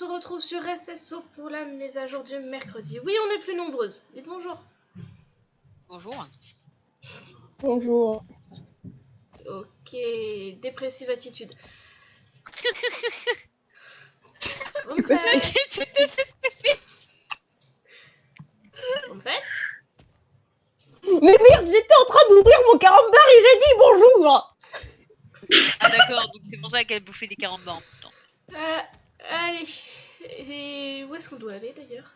se retrouve sur SSO pour la mise à jour du mercredi. Oui, on est plus nombreuses. Dites bonjour. Bonjour. Bonjour. Ok, dépressive attitude. Vous me quoi ça faites Vous me faites Mais merde, j'étais en train d'ouvrir mon carambar et j'ai dit bonjour. Ah d'accord, donc c'est pour ça qu'elle bouffait des carambars en même temps. Allez. Et où est-ce qu'on doit aller d'ailleurs?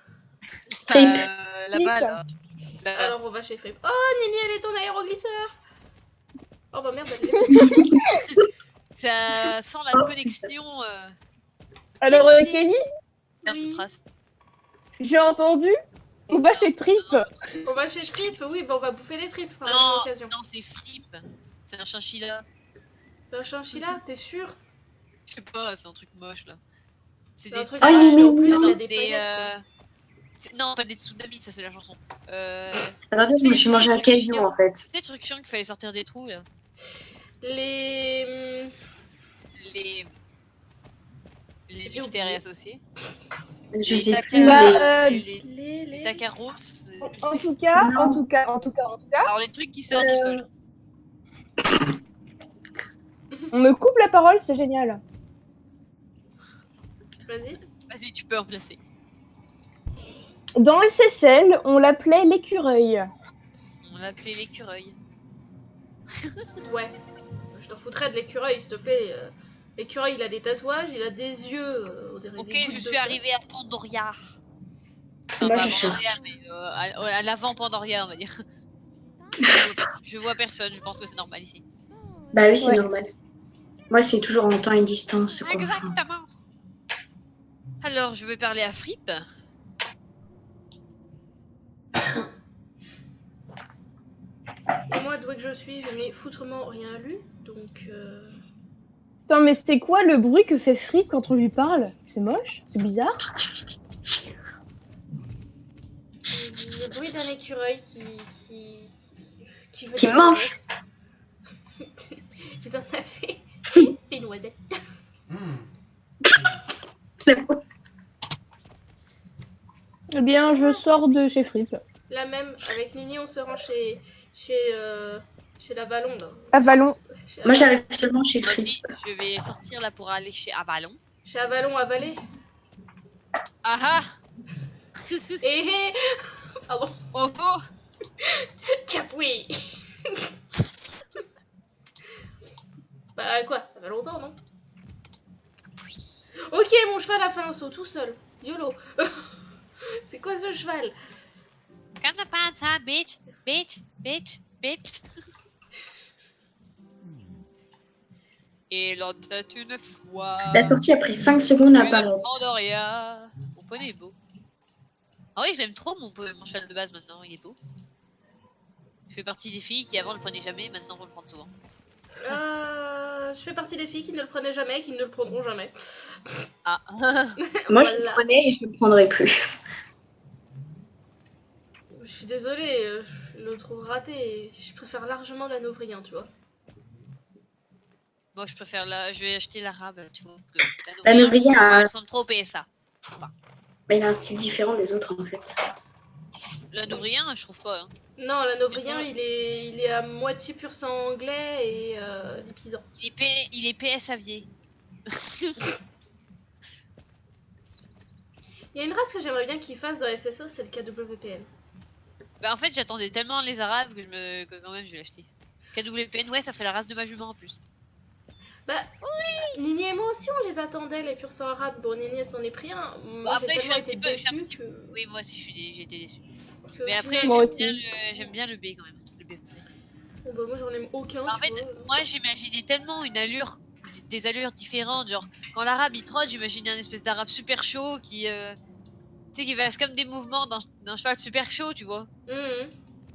Là-bas, là. Alors on va chez Fripp. Oh, Nini, elle est en aéroglisseur. Oh bah merde, elle est... Ça sent la connexion. Alors Kelly, Oui. j'ai entendu. On va chez Trip. On va chez Trip, oui, bah on va bouffer des tripes par Non, l'occasion. non, c'est Flip. C'est un chinchilla. C'est un chinchilla, t'es sûr? Je sais pas, c'est un truc moche là. C'est un truc ça, moche, et en plus non, il a des paillettes, non, pas des tsunamis, ça c'est la chanson. Attendez, je me suis mangé un caillou en fait. C'est des trucs chiants qu'il fallait sortir des trous là. Les mystères et associés. Je Les sais taca- plus. les tacaros. En tout cas. Alors les trucs qui sortent du sol. On me coupe la parole, c'est génial. Vas-y. Vas-y, tu peux en placer. Dans SSL, on l'appelait l'écureuil. On l'appelait l'écureuil. Ouais. Je t'en foutrais de l'écureuil, s'il te plaît. L'écureuil, il a des tatouages, il a des yeux. On dirait Ok, des gouttes je de suis feu. arrivée à Pandoria. Moi, Pas je à cherche. Pandoria, mais à l'avant Pandoria, on va dire. Je vois personne, je pense que c'est normal ici. Bah oui, c'est Ouais. normal. Moi, c'est toujours en temps et distance. Quoi. Exactement. Alors, je vais parler à Fripp. Et moi, doué que je suis, je n'ai foutrement rien lu. Donc... Attends, mais c'est quoi le bruit que fait Fripp quand on lui parle? C'est moche? C'est bizarre? Le bruit d'un écureuil qui veut Qui des mange. noisettes. Vous en avez des noisettes. Eh bien, je sors de chez Fripp. La même, avec Nini, on se rend chez la Vallon, là. Avalon. Chez Moi, Avalon. j'arrive seulement chez Moi Free. aussi, je vais sortir là pour aller chez Avalon. Chez Avalon, Avalé. Ah ah. Eh pardon. Oh oh. Capouille. Bah quoi, ça fait longtemps, non? Ok, mon cheval a fait un saut tout seul. YOLO. C'est quoi ce cheval? Gonna find some bitch, bitch, bitch, bitch. Et l'on tête une fois. La sortie a pris 5 secondes à Une apparaître. Pandoria. Mon poney est beau. Ah oui, je l'aime trop mon cheval de base maintenant, il est beau. Je fais partie des filles qui avant ne le prenaient jamais, maintenant vont le prendre souvent. Je fais partie des filles qui ne le prenaient jamais, qui ne le prendront jamais. Ah. Moi, je Voilà. le prenais et je le prendrai plus. Je suis désolée, je le trouve raté. Je préfère largement la Novrien, tu vois. Moi je préfère je vais acheter l'arabe, tu vois. La Novrien a- ressemble trop au PSA. Mais il a un style différent des autres en fait. La Novrien, je trouve pas. Hein. Non, la Novrien, C'est il est à moitié pur sang anglais et lipisant. Il est PS avier. Il y a une race que j'aimerais bien qu'il fasse dans SSO, c'est le KWPN. Bah en fait j'attendais tellement les arabes que quand même je vais l'acheter. KWPN, ouais, ça ferait la race de ma jument en plus. Bah oui. Nini et moi aussi on les attendait, les pur sang arabes. Bon, Nini elle s'en est pris un. Moi Bah, après, j'ai je suis tellement un été petit peu- déçue que... Oui, moi aussi j'ai été déçue. que Mais au après final, Moi j'aime bien le B quand même. Le B foncé. Bon, bah moi j'en aime aucun. En tu fait, vois. moi j'imaginais tellement une allure, des allures différentes. Genre, quand l'arabe il trotte, j'imaginais un espèce d'arabe super chaud qui. Tu sais, qui va comme des mouvements d'un cheval super chaud, tu vois. Mhm.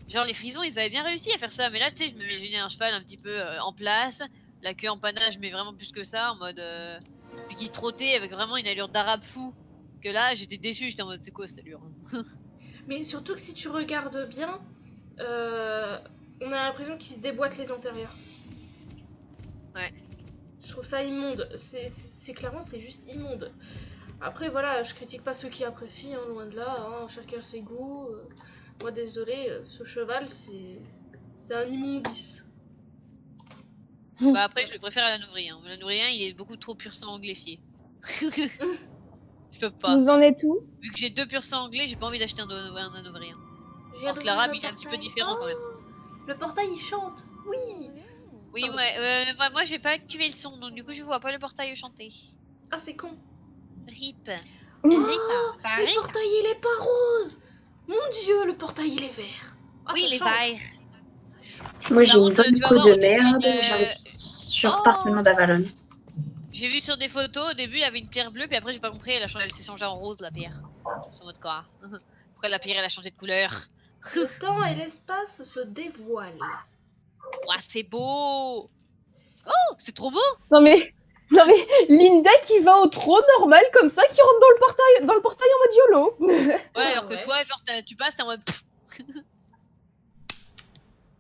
Genre, les frisons ils avaient bien réussi à faire ça. Mais là, tu sais, je m'imaginais un cheval un petit peu en place, la queue en panache, mais vraiment plus que ça, en mode. Puis qui trottait avec vraiment une allure d'arabe fou. Que là, j'étais déçu, j'étais en mode, c'est quoi cette allure? Mais surtout que si tu regardes bien, on a l'impression qu'ils se déboîtent les intérieurs. Ouais. Je trouve ça immonde. C'est clairement, c'est juste immonde. Après, voilà, je critique pas ceux qui apprécient, hein, loin de là, hein, chacun ses goûts. Moi, désolé, ce cheval, c'est un immondice. Bah après, je le préfère à la nourrir. La nourrir, il est beaucoup trop pur sang angléfié. Je peux pas. Vous en êtes où? Vu que j'ai 2 pur sang anglais, j'ai pas envie d'acheter un anovrien. Je viens Alors que d'ouvrir l'arabe, le il est un petit peu portail. différent quand même. Oh, le portail, il chante. Oui. Oui, Pardon. ouais, moi j'ai pas activé le son, donc du coup je vois pas le portail chanter. Ah, c'est con. Rip. Oh, Rip. le portail, il est pas rose. Mon Dieu, le portail, il est vert. Ah, Oui, ça les change. verts. Ça change. Moi, j'ai Par une contre, bonne tu vas peau voir, de au début, merde. une, J'arrive sur Oh Parchemin d'Avalon. J'ai vu sur des photos, au début il avait une pierre bleue, puis après j'ai pas compris, elle s'est changée en rose la pierre. Je suis en mode quoi? Pourquoi la pierre elle a changé de couleur? Le temps et l'espace se dévoilent. Ouah, c'est beau! Oh, c'est trop beau! Non mais Linda qui va au trot normal comme ça, qui rentre dans le portail en mode YOLO. Ouais, alors que ouais. toi, genre, tu passes, t'es en mode. Pff.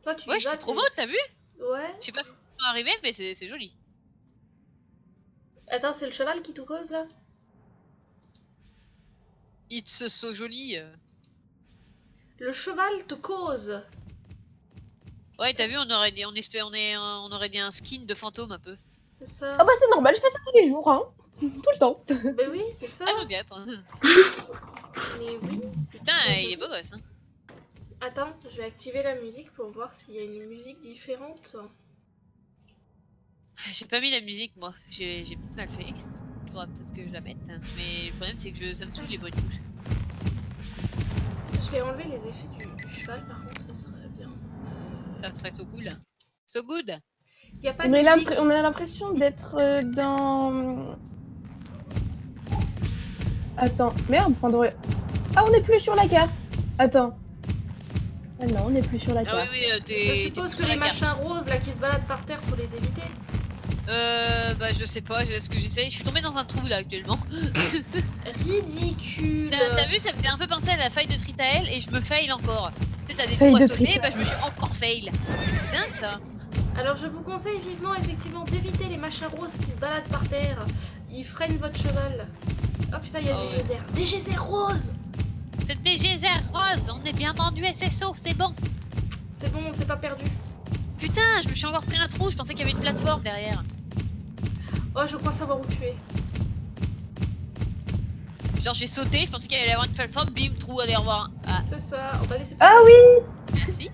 Toi, tu Ouais, y vas, c'est trop t'es- beau, t'as vu? Ouais. Je sais pas si c'est arrivé, mais c'est joli. Attends, c'est le cheval qui tout cause là? It's so joli. Le cheval te cause. Ouais, t'as vu, on aurait dit, on aurait dit un skin de fantôme un peu. C'est ça. Ah bah c'est normal, je fais ça tous les jours, hein. Tout le temps. Ben oui, c'est ça. Ah, je regrette. Hein. Mais oui, c'est Putain, très il est joli. beau gosse. Hein. Attends, je vais activer la musique pour voir s'il y a une musique différente. J'ai pas mis la musique, moi. J'ai peut-être mal fait. Faudra peut-être que je la mette. Mais le problème, c'est que ça me saoule les bruits de bouche. Je vais enlever les effets du cheval, par contre, ça serait bien. Ça serait so cool. So good. Il y a pas de musique. On a l'impression d'être dans... Attends, merde, Pandora. Ah, on n'est plus sur la carte. Attends. Ah non, on n'est plus sur la Ah carte. oui, Je t'es suppose que sur les la carte. machins roses là qui se baladent par terre, faut les éviter. Bah je sais pas, ce que j'essaye. Je suis tombée dans un trou là actuellement. Ridicule. T'as vu, ça me fait un peu penser à la faille de Tritael et je me fail encore. Tu sais, t'as des Faille trous à de sauter, Tritael. bah je me suis encore fail. C'est dingue ça. Alors je vous conseille vivement effectivement d'éviter les machins roses qui se baladent par terre. Ils freinent votre cheval. Oh putain, il y a Ah des ouais. geysers. Des geysers roses. C'est le geyser rose, on est bien tendu SSO, c'est bon. C'est bon, c'est pas perdu. Putain, je me suis encore pris un trou, je pensais qu'il y avait une plateforme derrière. Oh, je crois savoir où tu es. Genre j'ai sauté, je pensais qu'il allait y avoir une plateforme, bim, trou, allez, au revoir. Ah, C'est ça, on va laisser Ah oui, merci.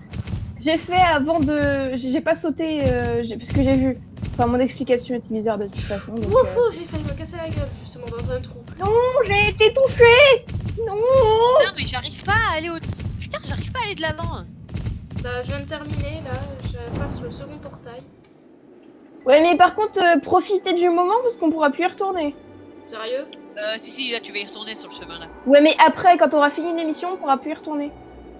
j'ai fait avant de... J'ai pas sauté parce que j'ai vu. Enfin, mon explication était bizarre de toute façon. Donc, Ouf, j'ai failli me casser la gueule justement dans un trou. Non, j'ai été touchée. Non. Putain, mais j'arrive pas à aller au-dessus. Putain, j'arrive pas à aller de l'avant. Bah, je viens de terminer là, je passe le second portail. Ouais, mais par contre, profitez du moment parce qu'on pourra plus y retourner. Sérieux? Si, là tu vas y retourner sur le chemin là. Ouais, mais après, quand on aura fini l'émission, on pourra plus y retourner.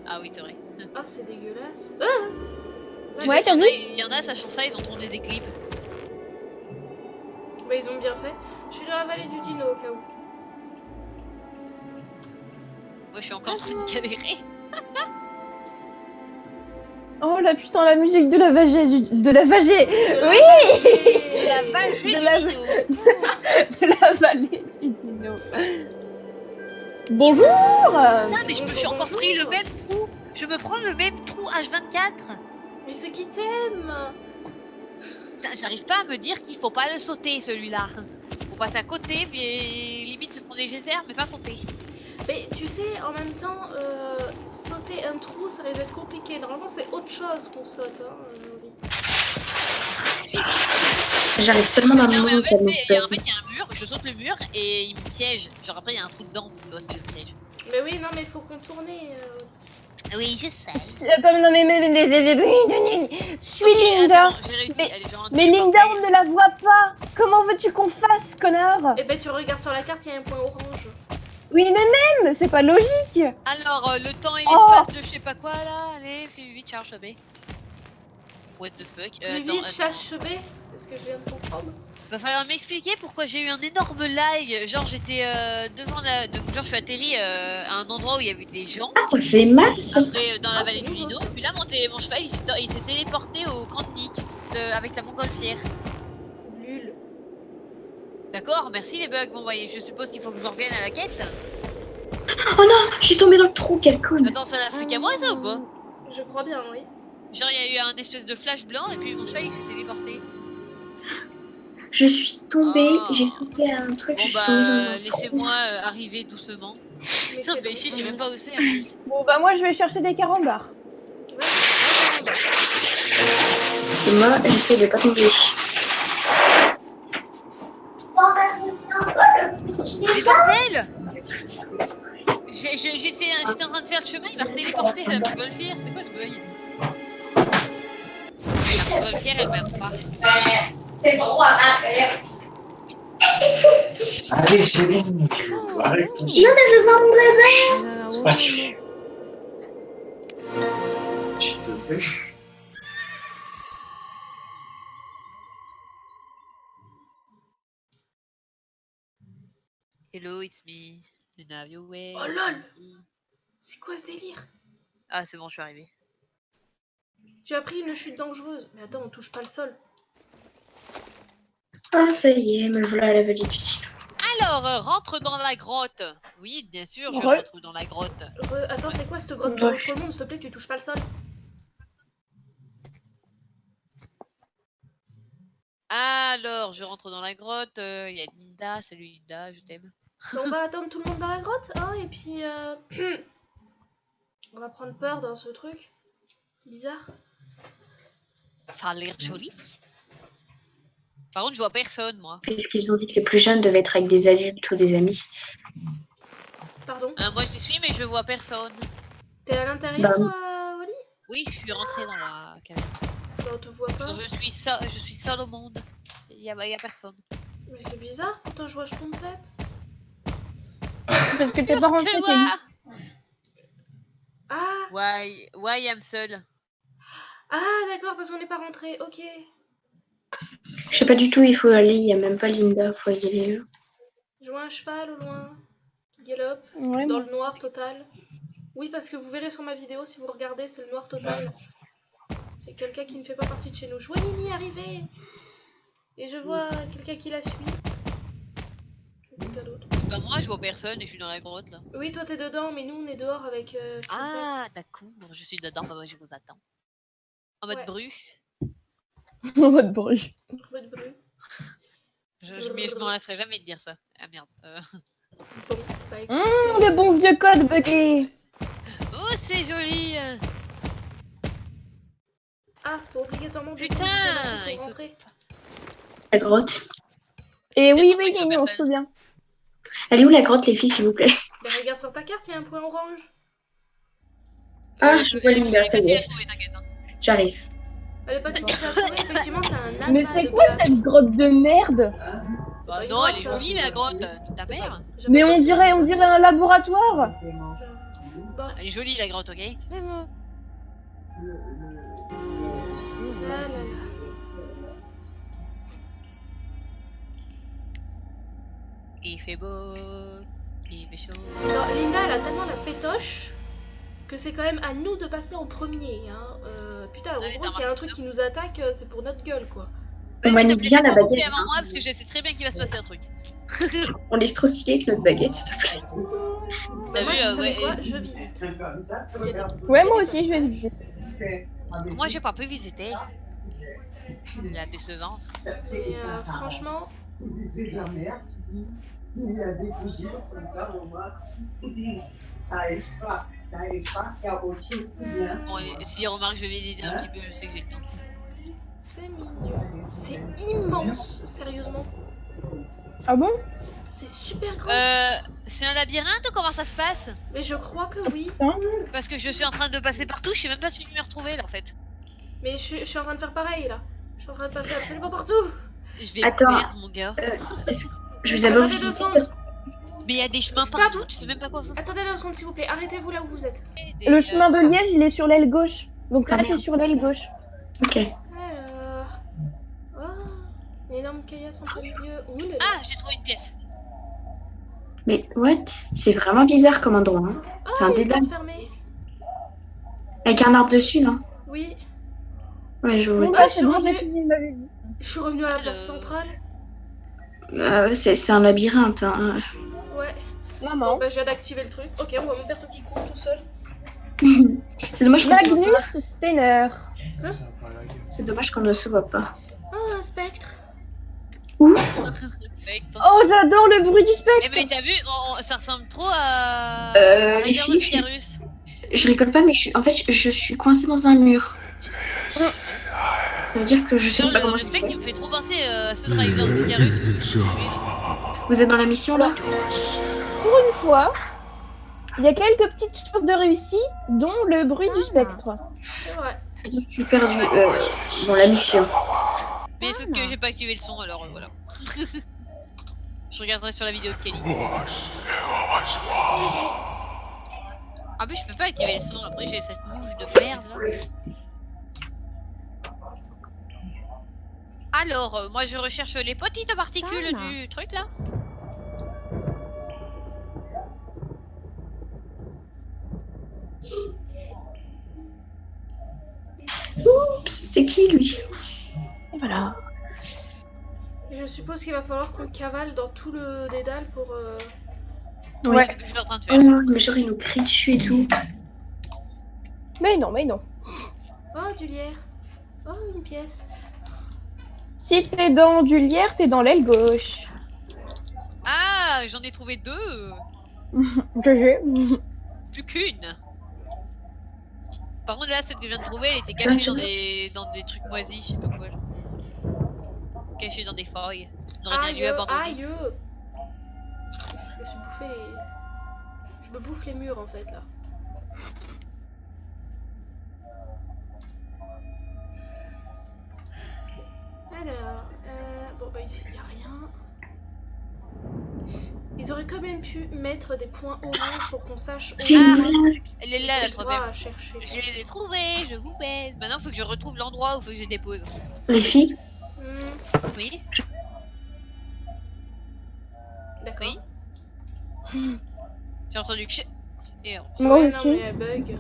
Ah oui, c'est vrai. Ah, c'est dégueulasse. Tu Ouais, sais t'as qu'il vu y en a, sachant ça, ils ont tourné des clips. Bah, ils ont bien fait. Je suis dans la vallée du dino au cas où. Moi je suis encore en train de galérer. Oh la putain, la musique de la vagée, de la vagée, oui, De la vache De du la- vidéo. de la vallée du dino. Bonjour. Putain, mais je me suis encore Bonjour. pris le même trou. Je me prends le même trou H24. Mais c'est qui t'aime? Putain, j'arrive pas à me dire qu'il faut pas le sauter celui-là. Faut passer à côté, puis limite se prendre les geysers, mais pas sauter. Mais tu sais, en même temps, sauter un trou, ça risque d'être compliqué. Normalement, c'est autre chose qu'on saute. Hein, oui. J'arrive seulement dans le Non, mais en monde fait, tellement il y a un mur, je saute le mur et il me piège. Genre après, il y a un trou dedans, c'est le piège. Mais oui, non, mais faut contourner. Oui, je sais. Attends, non mais je suis Linda. J'ai réussi. Mais- Allez, je rentre Mais sur le Linda, portail. on ne la voit pas. Comment veux-tu qu'on fasse, connard? Eh ben, tu regardes sur la carte, il y a un point orange. Oui, mais même, c'est pas logique. Alors, le temps et Oh. l'espace de je sais pas quoi là. Allez, fais vite, charge B. What the fuck? Plus Attends, vite, attends. chasse B. C'est ce que je viens de comprendre. Va falloir m'expliquer pourquoi j'ai eu un énorme lag. Genre, j'étais devant la. Donc, genre, je suis atterri à un endroit où il y avait des gens. Ah, ça fait mal ça. Après, dans la Ah, vallée c'est du nouveau, Lino. ça. Puis là, mon cheval il s'est téléporté au camp de Nick avec la montgolfière. Lul. D'accord? D'accord, merci les bugs. Bon, voyez, je suppose qu'il faut que je revienne à la quête. Oh non, je suis tombée dans le trou, quelle conne. Attends, ça n'a fait qu'à moi ça ou pas? Je crois bien, oui. Genre, il y a eu un espèce de flash blanc et puis mon cheval il s'est téléporté. Je suis tombée, Oh. j'ai sauté à un truc, Bon je suis tombée dans bah, un trou. laissez-moi arriver doucement. Mais Putain, quel fait chier, je sais con. même pas où c'est en plus. Bon, bah, moi, je vais chercher des carambars. Ouais, Et moi, j'essaie de pas tomber. Mais bordel! J'étais en train de faire le chemin, il m'a téléporté à la montgolfière. C'est quoi ce bug? La montgolfière, elle m'aime pas. C'est trop à faire. Allez, c'est bon. Arrête. Non, mais c'est pas mon bébé. C'est pas sûr. S'il te plaît. Hello, it's me. You know your way. Oh lol! C'est quoi ce délire? Ah, c'est bon, je suis arrivé. Tu as pris une chute dangereuse. Mais attends, on touche pas le sol. Ah, ça y est, me voilà à la vallée du Tigre. Alors, rentre dans la grotte. Oui, bien sûr, je Ouais. rentre dans la grotte. Attends, c'est quoi cette grotte de l'autre monde? S'il te plaît, tu touches pas le sol. Alors, je rentre dans la grotte. Il y a Linda. Salut Linda, je t'aime. On va attendre tout le monde dans la grotte, hein, et puis on va prendre peur dans ce truc bizarre. Ça a l'air joli. Par contre, je vois personne, moi. Puisqu'ils ont dit que les plus jeunes devaient être avec des adultes ou des amis. Pardon. Moi, je te suis, mais je vois personne. T'es à l'intérieur, Oli? Oui, je suis rentrée dans la caverne. On te voit pas. Je suis seule au monde. Il y a personne. Mais c'est bizarre, pourtant je vois je complète. Parce que t'es pas rentré, Que Kelly. moi. Ah, Why I'm seule. ah d'accord, parce qu'on n'est pas rentré, ok. Je sais pas du tout où il faut aller, il y a même pas Linda, faut y aller. Je vois un cheval au loin. Gallop, Ouais, dans bon. le noir total. Oui, parce que vous verrez sur ma vidéo, si vous regardez, c'est le noir total. C'est quelqu'un qui ne fait pas partie de chez nous. Je vois Mimi arriver. Et je vois quelqu'un qui la suit. Quelqu'un d'autre. Bah, moi, je vois personne et je suis dans la grotte, là. Oui, toi t'es dedans, mais nous on est dehors avec. Ah, d'accord. Je suis dedans. Bah, moi, je vous attends. En mode Ouais. bruche. En mode bruge. Trumpette bru. Je m'en laisserai jamais de dire ça. Ah merde. Bon, bah écoute. Les bons vieux codes, Bucky. Oh, c'est joli. Ah, faut obligatoirement descendre Putain, du canapé ils pour sont- rentrer. La grotte. Et C'est oui, pour ça oui, qu'il y a Nini, on se personne. souvient. Elle est où la grotte, les filles, s'il vous plaît? Bah regarde sur ta carte, il y a un point orange. Ah, je vois Linda, ça y Facile à est. trouver, t'inquiète. Hein. J'arrive. Elle est pas difficile à trouver, effectivement, c'est un amas Mais c'est de quoi glace. cette grotte de merde? C'est Bah pas une non, grotte, elle est ça. jolie la grotte. Ta C'est mère. pas- j'appelle Mais pas on ça. dirait un laboratoire. Bon, Elle est jolie la grotte, ok? là là là. Il fait beau. Il fait chaud. Non, Linda, elle a tellement la pétoche que c'est quand même à nous de passer en premier. Hein. Putain, en Allez, gros, t'as s'il y a un truc qui nous attaque, c'est pour notre gueule, quoi. On S'il te manie plaît, bien la fais-toi bouffer baguette. avant hein. moi parce que je sais très bien qu'il va se passer un truc. On est trop stylé avec notre baguette, s'il te plaît. T'as Moi, vu, vous savez ouais, quoi, je visite. Ouais, moi aussi, je vais visiter. Moi j'ai pas pu visiter. La décevance. Et, franchement, Bon, s'il remarque que je vais visiter un petit peu, je sais que j'ai le temps. c'est mignon. C'est immense, sérieusement. Ah bon? C'est super grand. C'est un labyrinthe ou comment ça se passe? Mais je crois que oui. Parce que je suis en train de passer partout, je sais même pas si je vais me retrouver là en fait. Mais je suis en train de faire pareil, là. Je suis en train de passer absolument partout. Je vais Attends. perdre mon gars. Je vais d'abord Attendez deux visiter secondes. parce que Mais il y a des chemins Stop. partout, tu sais même pas quoi faire. Attendez 2 secondes, s'il vous plaît. Arrêtez-vous là où vous êtes. Le chemin de Liège, il est sur l'aile gauche. Donc là, Ah, t'es merde. sur l'aile gauche. Ok. Alors. Oh, une énorme caillasse en plein milieu. Ouh là là. Ah, j'ai trouvé une pièce. Mais what? C'est vraiment bizarre comme endroit. Hein. Oh, C'est un il est dédale. pas fermé. Avec un arbre dessus, non? Oui. Ouais, je vois. Bon, Ah, bah, je c'est suis bon, j'ai revenue. fini ma visite. Je suis revenue à la place Hello. centrale. C'est un labyrinthe. Hein. Ouais. Bon, Maman. bah, je viens d'activer le truc. Ok, on voit mon perso qui court tout seul. C'est dommage qu'on ne se voit pas. Magnus Steiner. C'est dommage qu'on ne se voit pas. Oh, un spectre. Spectre. Oh, j'adore le bruit du Eh spectre. mais t'as vu, ça ressemble trop à Les Rider filles, of Icarus. je rigole pas, mais en fait, je suis coincée dans un mur. Ça veut dire que je sais Genre, pas le comment ça se spectre fait. il me fait trop penser à ceux de Rider of Icarus où je suis Vous êtes dans la mission là? Pour une fois, il y a quelques petites choses de réussi, dont le bruit du spectre. C'est vrai. Je suis perdue dans la mission. Mais sauf que j'ai pas activé le son alors voilà. Je regarderai sur la vidéo de Kelly. Ah mais je peux pas activer le son, après j'ai cette mouche de merde là. Alors, moi je recherche les petites particules du truc là. Oups, c'est qui lui? Et voilà. Je suppose qu'il va falloir qu'on cavale dans tout le dédale pour. Ouais. C'est ce que je suis en train de Oh faire. non, mais genre il nous crie dessus et tout. Mais non, mais non. Oh, du lierre. Oh, une pièce. Si t'es dans du lierre, t'es dans l'aile gauche. Ah, j'en ai trouvé deux. GG. Plus qu'une. Par contre là, celle que je viens de trouver, elle était cachée dans des trucs moisis, je sais pas quoi. Genre. Cachée dans des feuilles. On aurait bien Aïe, lieu abandonné. aïe. Je me suis bouffé les. Je me bouffe les murs en fait là. Alors, bon bah ici il n'y a rien. Ils auraient quand même pu mettre des points orange pour qu'on sache où C'est une Ah. blague. Elle est là, la je troisième. dois chercher. Je les ai trouvés, je vous baise. Maintenant, faut que je retrouve l'endroit où faut que je les dépose. Les filles, Oui, D'accord. oui. J'ai entendu que et Moi Ouais, non aussi. mais elle bug.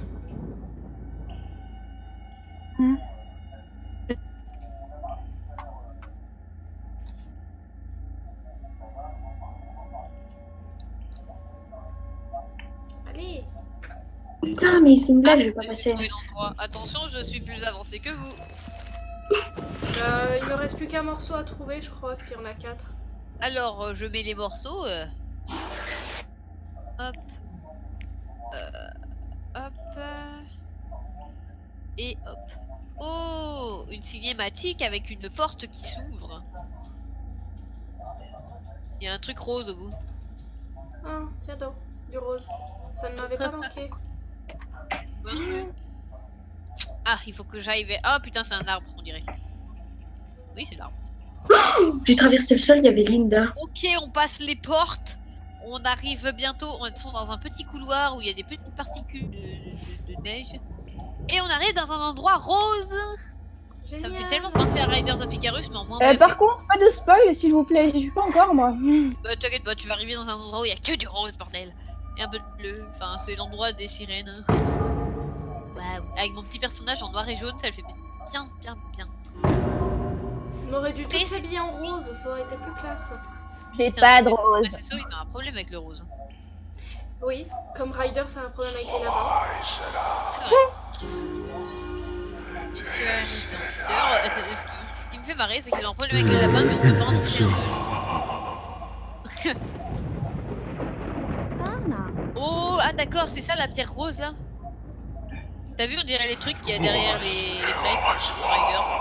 Allez. putain, mais c'est une blague, je vais pas j'ai passer. trouvé l'endroit. Attention, je suis plus avancée que vous. Il me reste plus qu'un morceau à trouver, je crois, s'il y en a 4. Alors, je mets les morceaux. Hop. Hop. Et hop. Oh, une cinématique avec une porte qui s'ouvre. Il y a un truc rose au bout. Ah, tiens donc, du rose. Ça ne m'avait pas manqué. Moi non plus. Ah, il faut que j'aille vers... Ah putain, c'est un arbre, on dirait. Oui, c'est l'arbre. J'ai traversé le sol, il y avait Linda. Ok, on passe les portes. On arrive bientôt. On est dans un petit couloir où il y a des petites particules de neige. Et on arrive dans un endroit rose. Ça me fait tellement penser à Riders of Icarus, mais en moins. Par contre, pas de spoil, s'il vous plaît. J'y suis pas encore, moi. T'inquiète pas, tu vas arriver dans un endroit où il y a que du rose, bordel. Et un peu de bleu. Enfin, c'est l'endroit des sirènes. Waouh. Avec mon petit personnage en noir et jaune, ça le fait bien. On aurait dû Mais tous c'est- s'habiller en rose, ça aurait été plus classe. J'ai Putain, pas mais de rose. C'est ça, ils ont un problème avec le rose. Oui, comme Ryder, c'est un problème avec les lapins. C'est vrai. Tu as raison. D'ailleurs, ce qui me fait marrer, c'est qu'ils ont un problème avec les lapins, mais on peut pas en toucher un seul. Oh, ah d'accord, c'est ça la pierre rose là. T'as vu, on dirait les trucs qu'il y a derrière les plates de Riders.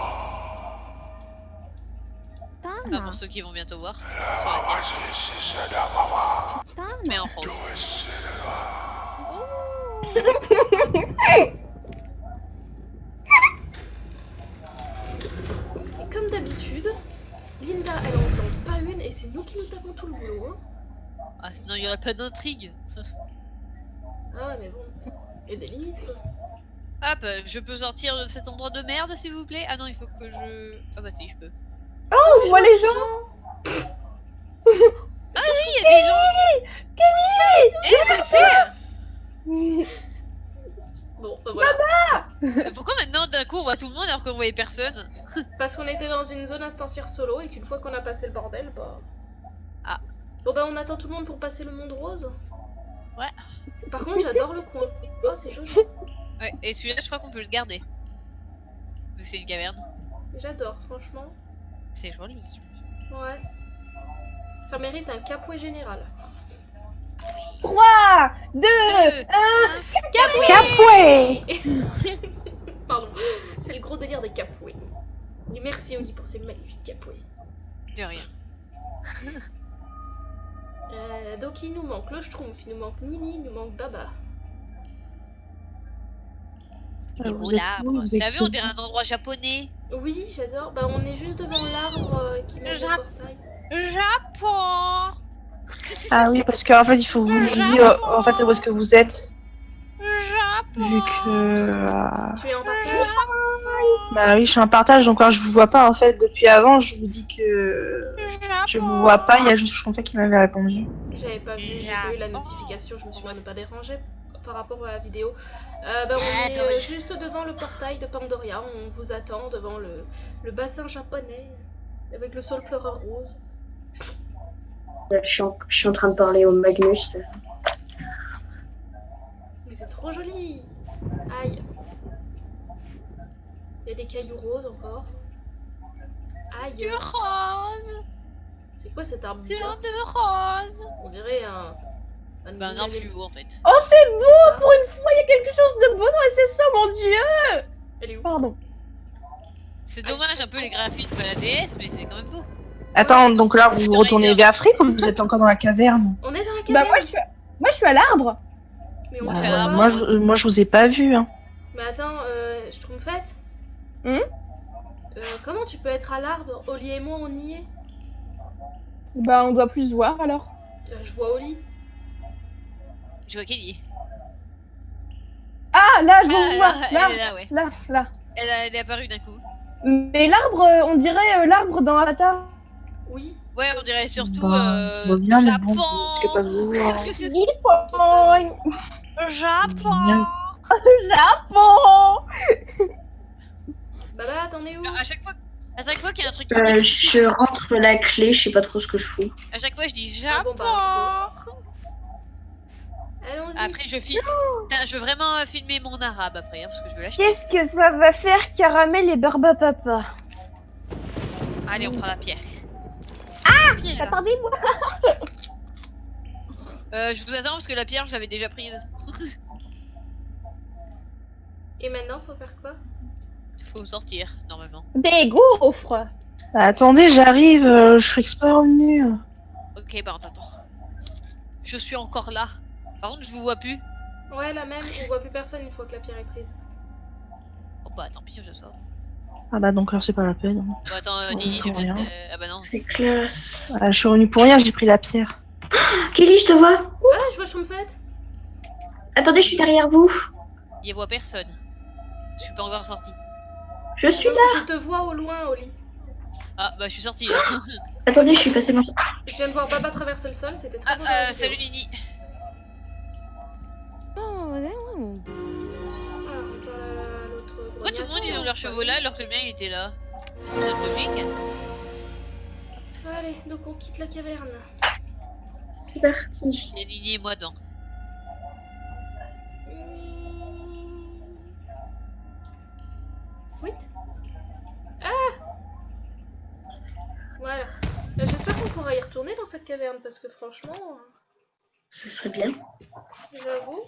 Enfin, pour ceux qui vont bientôt voir sur la pierre. Mais en rose. Et comme d'habitude, Linda, elle en plante pas une et c'est nous qui nous tapons tout le boulot. Hein. Ah, sinon il y aurait pas d'intrigue. Ah, mais bon, il y a des limites quoi. Hop, je peux sortir de cet endroit de merde s'il vous plaît. Ah non, il faut que je... Ah bah si, je peux. Oh, on voit les gens. Ah oui, il y a des gens. Eh, ça le fait. Bon, bah voilà. Pourquoi maintenant d'un coup on voit tout le monde alors qu'on voyait personne? Parce qu'on était dans une zone instancière solo et qu'une fois qu'on a passé le bordel, bah. Bon bah on attend tout le monde pour passer le monde rose. Ouais. Par contre j'adore le coin. Oh c'est joli. Ouais, et celui-là, je crois qu'on peut le garder. Vu que c'est une caverne. J'adore franchement. C'est joli. Ouais. Ça mérite un capouet général. 3, 2, Capouet. Capouet. Pardon. C'est le gros délire des capouets. Et merci Oli pour ces magnifiques capouets. De rien. Donc il nous manque le Schtroumpf, il nous manque Nini, il nous manque Baba. Il est beau l'arbre. T'as vu, on dirait un endroit japonais. Oui, j'adore. Bah on est juste devant l'arbre qui mène au portail. Japon. Ah oui, parce qu'en fait, il faut que vous nous disiez en fait où est-ce que vous êtes. Japon. Vu que. Tu es en partage? Bah oui, je suis en partage, donc quand je vous vois pas en fait depuis avant, je vous dis que je vous vois pas. Il y a juste Schtroumpf qui m'avait répondu. J'avais pas vu, j'ai pas eu la notification, je me suis dit ne pas déranger par rapport à la vidéo. Bah on est juste devant le portail de Pandoria, on vous attend devant le bassin japonais avec le sol pleureur rose. Je suis en train de parler au Magnus. Mais c'est trop joli. Aïe. Il y a des cailloux roses encore. Aïe. Du rose. C'est quoi cet arbre Plein bizarre? de rose. On dirait un Bah, un fluo en fait. Oh, c'est beau! Pour une fois, il y a quelque chose de beau dans SSO, mon dieu! Elle est où? Pardon. C'est dommage un peu les graphismes à la DS, mais c'est quand même beau. Attends, donc là, vous retournez vers Afrique ou vous êtes encore dans la caverne? On est dans la Bah, caverne. moi, je suis à l'arbre. Mais on Bah, se fait voit la pas. moi, je vous ai pas vu. Hein. Mais attends, je trouve faite. Comment tu peux être à l'arbre? Oli et moi on y est. Bah, on doit plus se voir alors. Je vois Oli. Je vois qu'elle y est. Ah, là, je Ah, vous vois. là, Là, elle est là, ouais. là. Elle est apparue d'un coup. Mais l'arbre, on dirait l'arbre dans Avatar. Oui. Ouais, on dirait surtout Bah, bien, mais bon, Japon. je sais pas vous voir. Japon. Japon. Baba, t'en es où? À chaque fois qu'il y a un truc qui m'explique, Je rentre la clé, je sais pas trop ce que je fous. à chaque fois je dis Ah Japon. bon, bah, Allons-y. Après je filme. Putain, je veux vraiment filmer mon arabe après, hein, parce que je veux l'acheter. Qu'est-ce que ça va faire Caramel et Barbapapa? Allez, on prend la pierre. Pierre. Attendez-moi. Je vous attends parce que la pierre je l'avais déjà prise. Et maintenant, faut faire quoi? Faut sortir normalement. Des gaufres. Bah, attendez, j'arrive, je suis exprès revenu. Ok, bah on t'attend. Je suis encore là. Par contre, je vous vois plus. Ouais, la même, on voit plus personne une fois que la pierre est prise. Bon bah tant pis, je sors. Ah bah donc alors c'est pas la peine. Bon attends, Nini, j'ai pour rien. peut-être. Ah bah non. C'est classe. Ah, je suis revenu pour rien, j'ai pris la pierre. Kelly, je te vois. Ouais, je vois Schtroumpfette. Attendez, je suis derrière vous. Il y voit personne. Je suis pas encore sorti. Je suis là. Je te vois au loin, Oli. Ah bah je suis sorti là. Attendez, je suis passé mon... Je viens de voir Baba traverser le sol, c'était très beau. dans la vidéo. Salut Nini. Ah, on est dans l'autre Pourquoi tout le monde grenier, ils ont leurs chevaux là alors que le mien il était là? C'est notre logique. Allez, donc on quitte la caverne. C'est parti. Il y a Nini et moi dedans. Wait. Ah! Voilà. J'espère qu'on pourra y retourner dans cette caverne parce que franchement, Ce serait bien. j'avoue.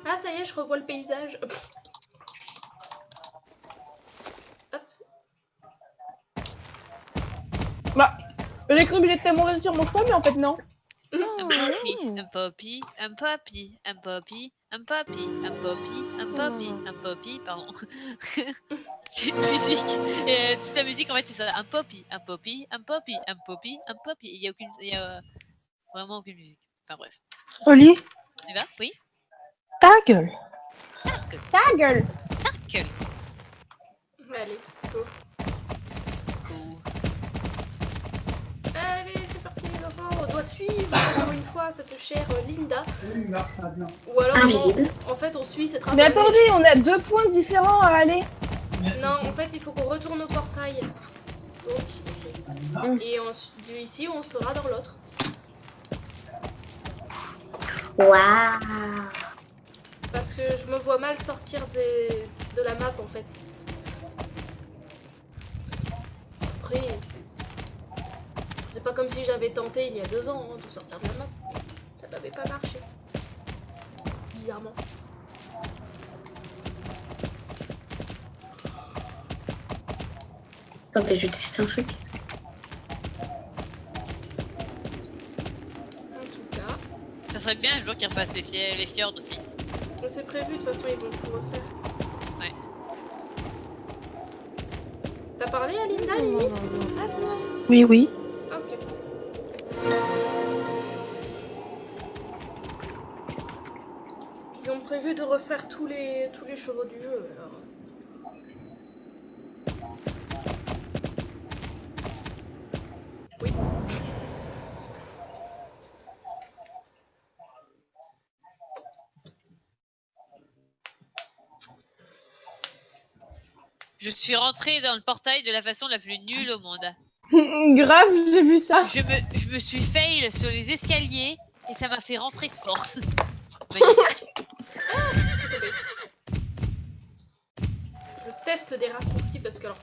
Ah, ça y est, je revois le paysage. Hop. Bah, j'ai cru que j'étais mourir sur mon choix, mais en fait non. Un poppy, un poppy, un poppy, un poppy, un poppy, un poppy, un poppy, un poppy, pardon. C'est une musique. Et toute la musique en fait c'est ça. Un poppy, un poppy, un poppy, un poppy, un poppy. Il y a vraiment aucune musique. Enfin bref. Oli, On y va? Oui? ta gueule. Ta gueule. Quel Allez, go. coup. Allez, c'est parti, Laurent. On doit suivre encore une fois cette chère Linda. Ou alors, Invisible. en fait, on suit cette Mais attendez, on a 2 points différents à aller. Non, en fait, il faut qu'on retourne au portail. Donc, ici. Et ici, on sera dans l'autre. Waouh. Parce que je me vois mal sortir de la map en fait. Après, c'est pas comme si j'avais tenté il y a 2 ans de sortir de la map. Ça n'avait pas marché. Bizarrement. Attendez, je vais tester un truc. En tout cas, Ça serait bien un jour qu'ils refassent les fjords aussi. c'est prévu, de toute façon ils vont tout refaire. Ouais. T'as parlé à Linda, Lily? Oui, oui. Ah, ok. Ils ont prévu de refaire tous les chevaux du jeu alors. Oui. Je suis rentrée dans le portail de la façon la plus nulle au monde. Grave, j'ai vu ça. Je me suis fail sur les escaliers et ça m'a fait rentrer de force. Magnifique. Je teste des raccourcis parce que alors,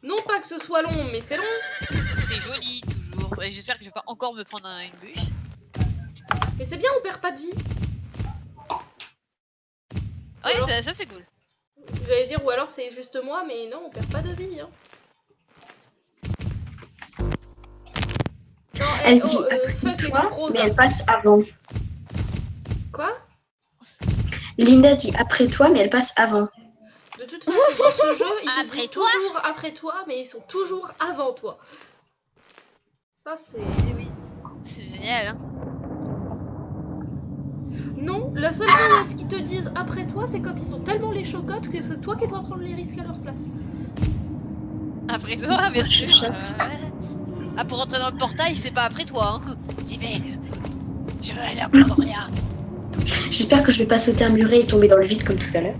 non pas que ce soit long, mais c'est long. C'est joli toujours. Et j'espère que je vais pas encore me prendre une bûche. Mais c'est bien, on perd pas de vie. Ouais, Alors ça c'est cool. J'allais dire, ou alors c'est juste moi, mais non, on perd pas de vie. Hein. Non, Elle oh, dit fuck après les toi, trucs roses. mais elle passe avant. Quoi? Linda dit après toi, mais elle passe avant. De toute façon, dans ce jeu, ils te Après disent toi toujours après toi, mais ils sont toujours avant toi. Ça, c'est... C'est génial, hein. Non, la seule fois où est-ce qu'ils te disent après toi, c'est quand ils sont tellement les chocottes que c'est toi qui dois prendre les risques à leur place. Après toi, bien sûr. Chuchote. Ah, pour rentrer dans le portail, c'est pas après toi, hein. J'y vais. Je veux aller à Pandoria. J'espère que je vais pas sauter un muret et tomber dans le vide comme tout à l'heure.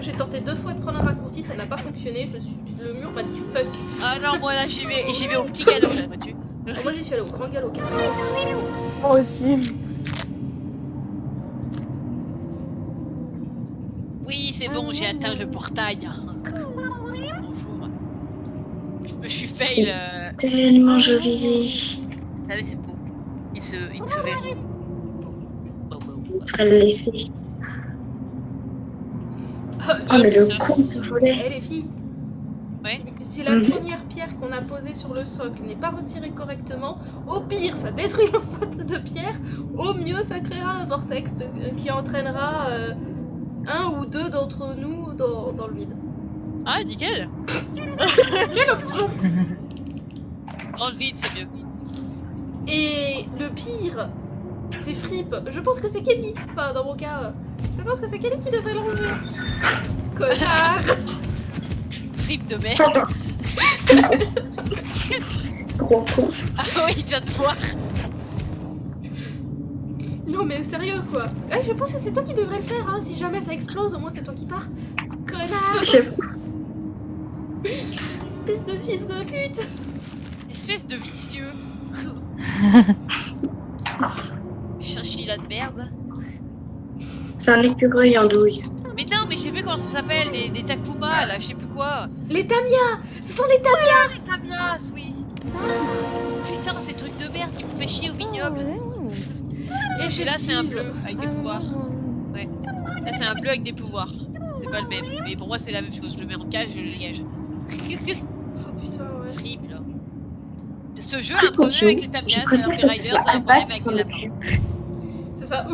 J'ai tenté 2 fois de prendre un raccourci, ça n'a pas fonctionné, le mur m'a dit fuck. Ah non, moi là, j'y vais au petit galop, là, vois-tu. Moi j'y suis allée au grand galop carrément. Moi aussi. Oui, c'est bon, j'ai atteint le portail. Bonjour. Je me suis fail. Tellement joli. Ah oui, c'est beau. Il se verrait. Il faudrait le laisser. Oh, mais le con qui volait. Eh les filles, Ouais. si la première pierre qu'on a posée sur le socle n'est pas retirée correctement, au pire ça détruit l'enceinte de pierre, au mieux ça créera un vortex qui entraînera un ou deux d'entre nous dans le vide. Ah, nickel. Quelle option! Dans le vide, c'est mieux. Et le pire, c'est Fripp. Je pense que c'est Kelly. Enfin, dans mon cas, je pense que c'est Kelly qui devrait l'enlever. Connard! Fripe de merde. Gros con. Ah oui, il vient de voir. Non mais sérieux quoi. Ouais, je pense que c'est toi qui devrais le faire, hein. Si jamais ça explose, au moins c'est toi qui pars. Connard! Espèce de fils de pute! Espèce de vicieux. Chinchilla de merde. C'est un écureuil en douille. Mais non, mais je sais plus comment ça s'appelle, des Takuma là, je sais plus quoi. Les Tamiya! Ce sont les Tamiya! Les Tamias, oui. Putain, ces trucs de merde qui me fait chier au vignoble. Et là, c'est un bleu avec des pouvoirs. Ouais. Là, c'est un bleu avec des pouvoirs. C'est pas le même. Mais pour moi, c'est la même chose. Je le mets en cage, je le dégage. Oh putain, ouais. Flip là. Ce jeu a un problème avec les je Tamias, alors préfère que que ce Riders soit a un Alba problème qui avec s'en les occupe. C'est ça.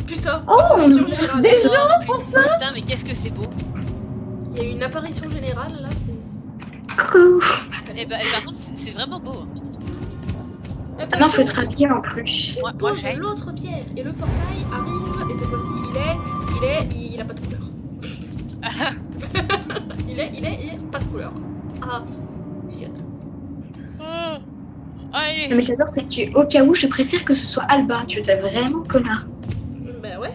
Putain! Oh, Apparition générale. Déjà Putain, mais qu'est-ce que c'est beau. Il y a eu une apparition générale là, c'est. Coucou. Et bah, par contre, c'est vraiment beau. Ah non, faut être habillé en plus. Moi, Pose j'ai. l'autre pierre et le portail arrive et cette fois-ci il a pas de couleur. il est pas de couleur. Ah, shit. Allez. Mais j'adore, c'est que au cas où, je préfère que ce soit Alba. Tu t'es vraiment connard. Bah ouais.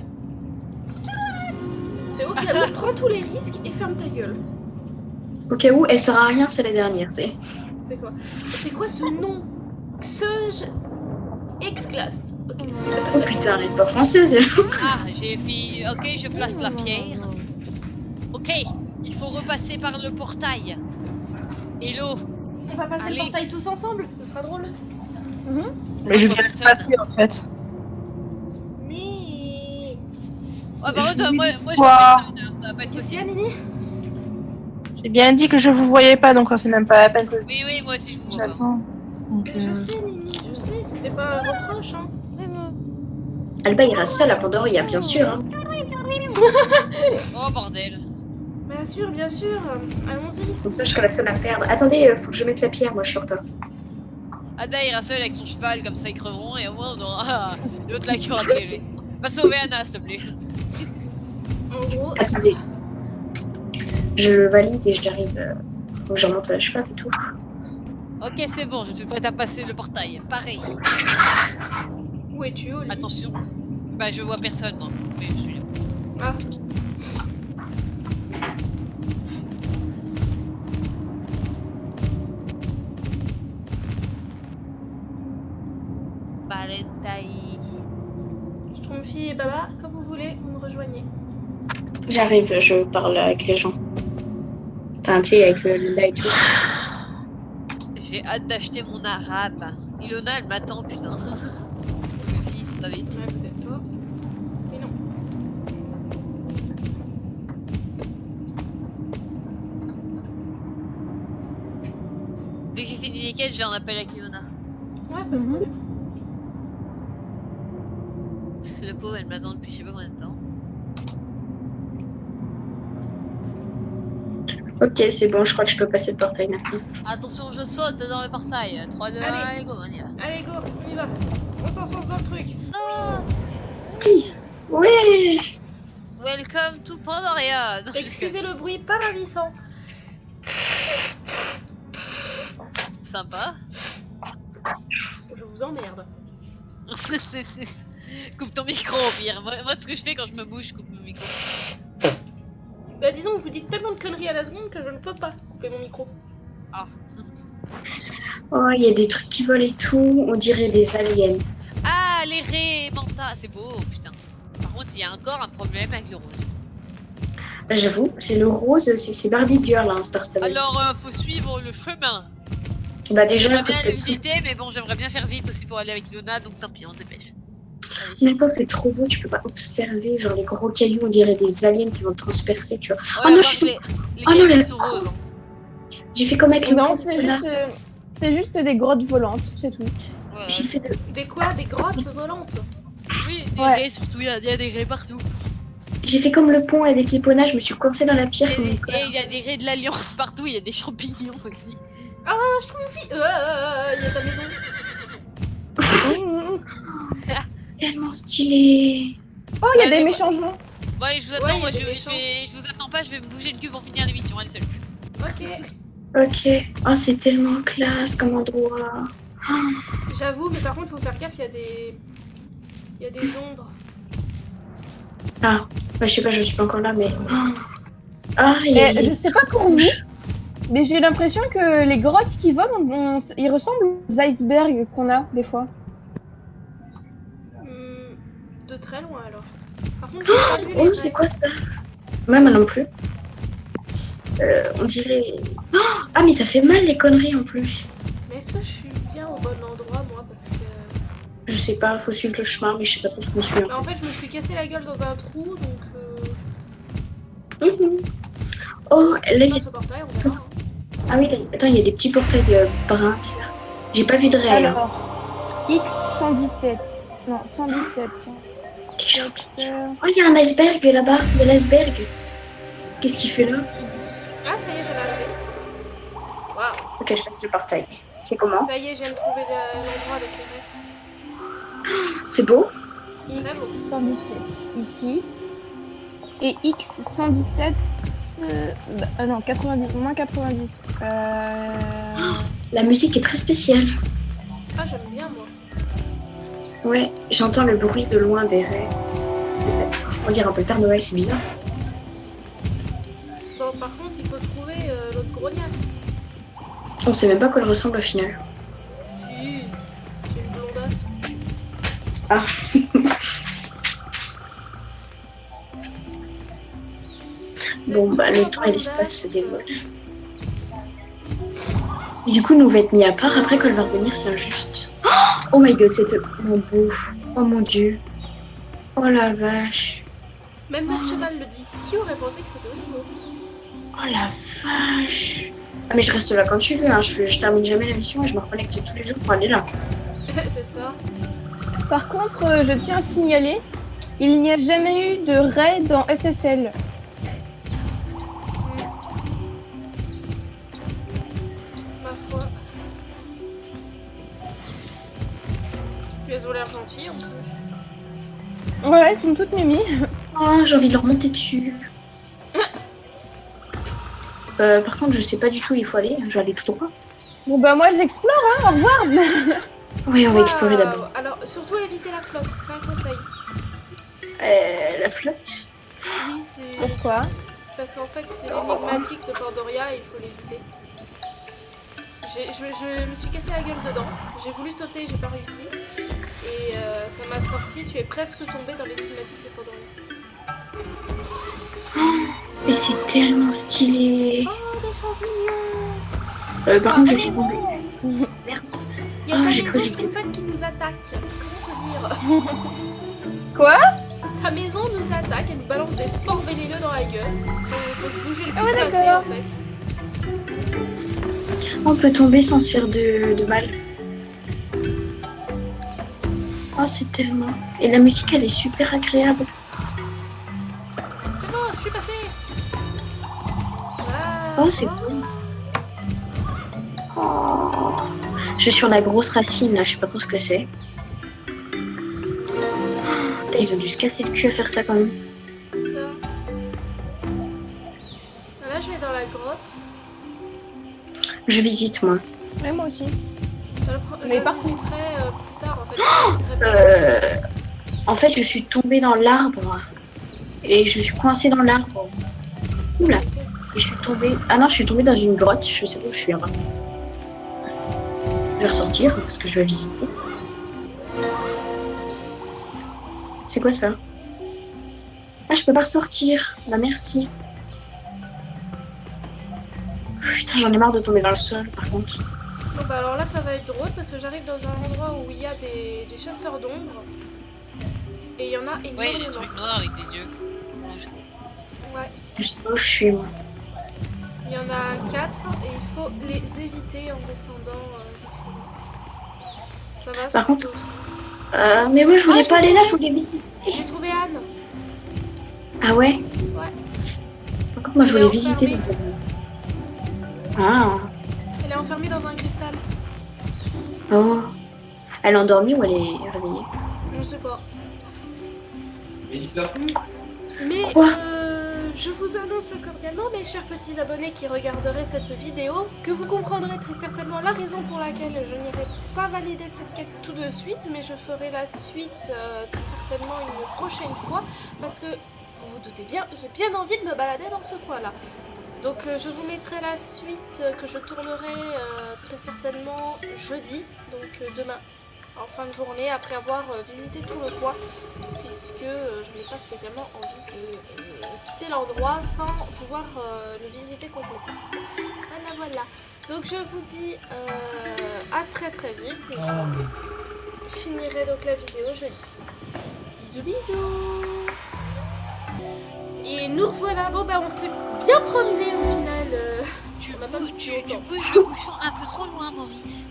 C'est au cas où, prends tous les risques et ferme ta gueule. Au cas où, elle sert à rien, c'est la dernière, tu sais. C'est quoi ce nom? Xeuge X-Class. Ok. Oh putain, elle est pas française, elle. Ah, j'ai fait. Ok, je place la pierre. Ok, il faut repasser par le portail. Hello. On va passer Allez. le portail tous ensemble, ce sera drôle. Mais je vois viens de personne. passer en fait. Mais... Ah, par contre, moi je Quoi vois personne, hein, ça va pas être Qu'est-ce qu'il y a, possible. Nini? J'ai bien dit que je vous voyais pas, donc c'est même pas la peine que je Oui, oui, moi aussi je vous vous vois pas. attends. Donc, Je sais, Nini, je sais, c'était pas un reproche, hein. Alba ira seule à Pandoria, bien sûr. Hein. Oh bordel. Bien sûr, allons-y. Comme ça, je serai la seule à perdre. Attendez, faut que je mette la pierre, moi, je suis en retard. Ada ira seule avec son cheval, comme ça ils creveront et au moins on aura l'autre là qui aura brûlé. Va sauver Anna, s'il te plaît. En gros, Attendez. Je valide et j'arrive. Faut que je remonte à la cheval et tout. Ok, c'est bon, je te prête à passer le portail. Pareil. où es-tu, Oli? Attention. Bah, je vois personne, moi. Mais je suis là. Ah, Balentaï. Schtroumpfy et Baba, comme vous voulez, vous me rejoignez. J'arrive, je parle avec les gens. Enfin, tu sais, avec Linda et tout. J'ai hâte d'acheter mon arabe. Ilona, elle m'attend, putain. Faut que je finisse ça vite. Ouais, peut-être toi. Mais non. Dès que j'ai fini les quêtes, j'ai un appel avec Ilona. Ouais, pas de problème. Parce que la pauvre, elle m'attend depuis je sais pas combien de temps. Ok, c'est bon, je crois que je peux passer le portail maintenant. Attention, je saute dans le portail. 3, 2, 1, Allez. allez, go, on y va. Allez, go, on y va. On s'enfonce dans le truc. Ah, Ouais. welcome to Pandoria. Non, je Excusez le bruit pas ravissant. déconne. Sympa. Je vous emmerde. Coupe ton micro au pire. Moi, ce que je fais quand je me bouge, je coupe mon micro. Bah disons, vous dites tellement de conneries à la seconde que je ne peux pas couper mon micro. Oh, il y a des trucs qui volent et tout. On dirait des aliens. Ah, les raies manta, c'est beau, putain. Par contre, il y a encore un problème avec le rose. Bah, j'avoue, c'est le rose, c'est Barbie Girl, hein, Star Stable. Alors, faut suivre le chemin. Bah déjà, J'aimerais faut bien aller peut-être- visiter, mais bon, j'aimerais bien faire vite aussi pour aller avec Ilona, donc tant pis, on se dépêche. Allez. Mais attends, c'est trop beau, tu peux pas observer, genre les gros cailloux, on dirait des aliens qui vont te transpercer, tu vois. Ouais, Oh non, à je part suis... que les Oh non, cailloux les- sont roses. J'ai fait comme avec le Non, con, c'est là. juste des grottes volantes, c'est tout. Voilà. J'ai fait de... Des quoi? Des grottes volantes? Oui, des Ouais. raies surtout, il y a des raies partout. J'ai fait comme le pont avec l'épona, je me suis coincée dans la pierre. Et comme une il y a des raies de l'Alliance partout, il y a des champignons aussi. Ah, Schtroumpfy! Il y a ta maison. Tellement stylé. Oh, il y a Allez, des bah. méchants gens. Bon, allez, je vous Ouais, attends, il y a moi des je méchants. vous attends pas, je vais me bouger le cul pour finir l'émission, allez, salut. Ok. Ok. Oh, c'est tellement classe comme endroit. J'avoue, mais par contre, faut faire gaffe, il y a des ombres. Ah, bah, je sais pas, je suis pas encore là, mais... Ah, il y a... Je sais pas pour vous, mais j'ai l'impression que les grottes qui volent, ils ressemblent aux icebergs qu'on a des fois. De très loin alors. Par contre, j'ai pas vu les Oh, raies. c'est quoi ça? Même non plus. On dirait... Oh, ah, mais ça fait mal les conneries en plus. Mais est-ce que je suis bien au bon endroit, moi? Parce que... Je sais pas, faut suivre le chemin, mais je sais pas trop ce qu'on suit. Bah, en fait, je me suis cassé la gueule dans un trou, donc... Mhm. Oh, là, il y a... Grâce au portail, on verra. Hein. Ah oui, là, attends, il y a des petits portails bruns, bizarres. J'ai pas vu de raie, là. Alors, X117. Non, 117. Des champignons. Oh, il y a un iceberg là-bas, il y a l'iceberg. Qu'est-ce qu'il fait là? Ah, ça y est, je l'ai arrivé. Waouh. Ok, je passe le portail. C'est comment? Ça y est, je viens de trouver l'endroit avec les raies. C'est beau? X117 ici. Et X117. Non, 90, moins 90. La musique est très spéciale. Ah, j'aime bien, moi. Ouais, j'entends le bruit de loin des raies. On dirait un peu le Père Noël, c'est bizarre. Bon, par contre, il faut trouver l'autre gros On sait même pas quoi elle ressemble au final. Si, c'est une blondasse. Ah. Bon, bah, le temps et l'espace se dévoilent. Du coup, nous on va être mis à part. Après, quand elle va revenir, c'est injuste. Oh my god, c'était mon beau. Oh mon dieu. Oh la vache. Même notre cheval le dit. Qui aurait pensé que c'était aussi beau? Oh la vache. Ah, mais je reste là quand tu veux. Hein. Je termine jamais la mission et je me reconnecte tous les jours pour aller là. C'est ça. Par contre, je tiens à signaler, il n'y a jamais eu de raid dans SSL. Ma foi. Elles ont l'air gentilles en plus. Ouais, elles sont toutes mimi. Oh, j'ai envie de leur monter dessus. Par contre, je sais pas du tout où il faut aller. Je vais aller tout droit. Bon bah moi j'explore, hein, au revoir. Oui, on va explorer d'abord. Alors, surtout éviter la flotte, c'est un conseil. La flotte. Oui, c'est... Pourquoi? Parce qu'en fait, c'est l'énigmatique de Pandoria et il faut l'éviter. Je me suis cassé la gueule dedans. J'ai voulu sauter, j'ai pas réussi. Et ça m'a sorti, tu es presque tombé dans l'énigmatique de Pandoria. Mais c'est tellement stylé. Oh, des champignons! Par contre, je suis tombée. Merde. Il y a Ah, ta j'ai maison cru que j'étais- schtroumpfette qui nous attaque. Comment te dire? Quoi? Ta maison nous attaque, elle nous balance des spores vénéneux dans la gueule. Faut se bouger le Ah plus ouais, possible d'accord. en fait. On peut tomber sans se faire de mal. Oh, c'est tellement... Et la musique, elle est super agréable. C'est bon, je suis passée. Ah, Oh, c'est bon. Oh. Je suis sur la grosse racine, là. Je sais pas trop ce que c'est. Oh, ils ont dû se casser le cul à faire ça, quand même. C'est ça. Là, je vais dans la grotte. Je visite, moi. Ouais, moi aussi. Je Mais par contre- visiterai plus tard en fait. Je visiterai plus. En fait, je suis tombée dans l'arbre. Et je suis coincée dans l'arbre. Oula. Et je suis tombée... Ah non, je suis tombée dans une grotte. Je sais pas où je suis, là. Je vais ressortir, parce que je vais visiter. C'est quoi, ça? Ah, je peux pas ressortir. Bah, merci. Putain, j'en ai marre de tomber dans le sol, par contre. Bon bah alors là ça va être drôle parce que j'arrive dans un endroit où il y a des chasseurs d'ombre. Et il y en a énormément. Ouais, il y a des trucs noirs avec des yeux rouges. Ouais. Je sais pas où je suis, moi. Il y en a 4 et il faut les éviter en descendant. Ça va, c'est Par contre- plutôt- Mais moi, je voulais Ah, pas je aller là, l'ai je voulais visiter. J'ai trouvé Anne. Ah ouais? Ouais. Par contre, moi, je Elle est voulais visiter. enfermée. Ah. Elle est enfermée dans un cristal. Oh. Elle est endormie ou elle est réveillée? Je sais pas. Mélissa. Mais Quoi je vous annonce cordialement, mes chers petits abonnés qui regarderaient cette vidéo, que vous comprendrez très certainement la raison pour laquelle je n'irai pas valider cette quête tout de suite, mais je ferai la suite très certainement une prochaine fois, parce que vous vous doutez bien, j'ai bien envie de me balader dans ce coin-là. Donc je vous mettrai la suite que je tournerai très certainement jeudi, donc demain, en fin de journée, après avoir visité tout le coin, puisque je n'ai pas spécialement envie de quitter l'endroit sans pouvoir le visiter complètement. Voilà, voilà. Donc je vous dis à très très vite et je finirai donc la vidéo jeudi. Bisous bisous. Et nous revoilà. Bon bah on s'est bien promené au final. Tu on n'a pas bouges mis longtemps. le bouchon un peu trop loin, Maurice.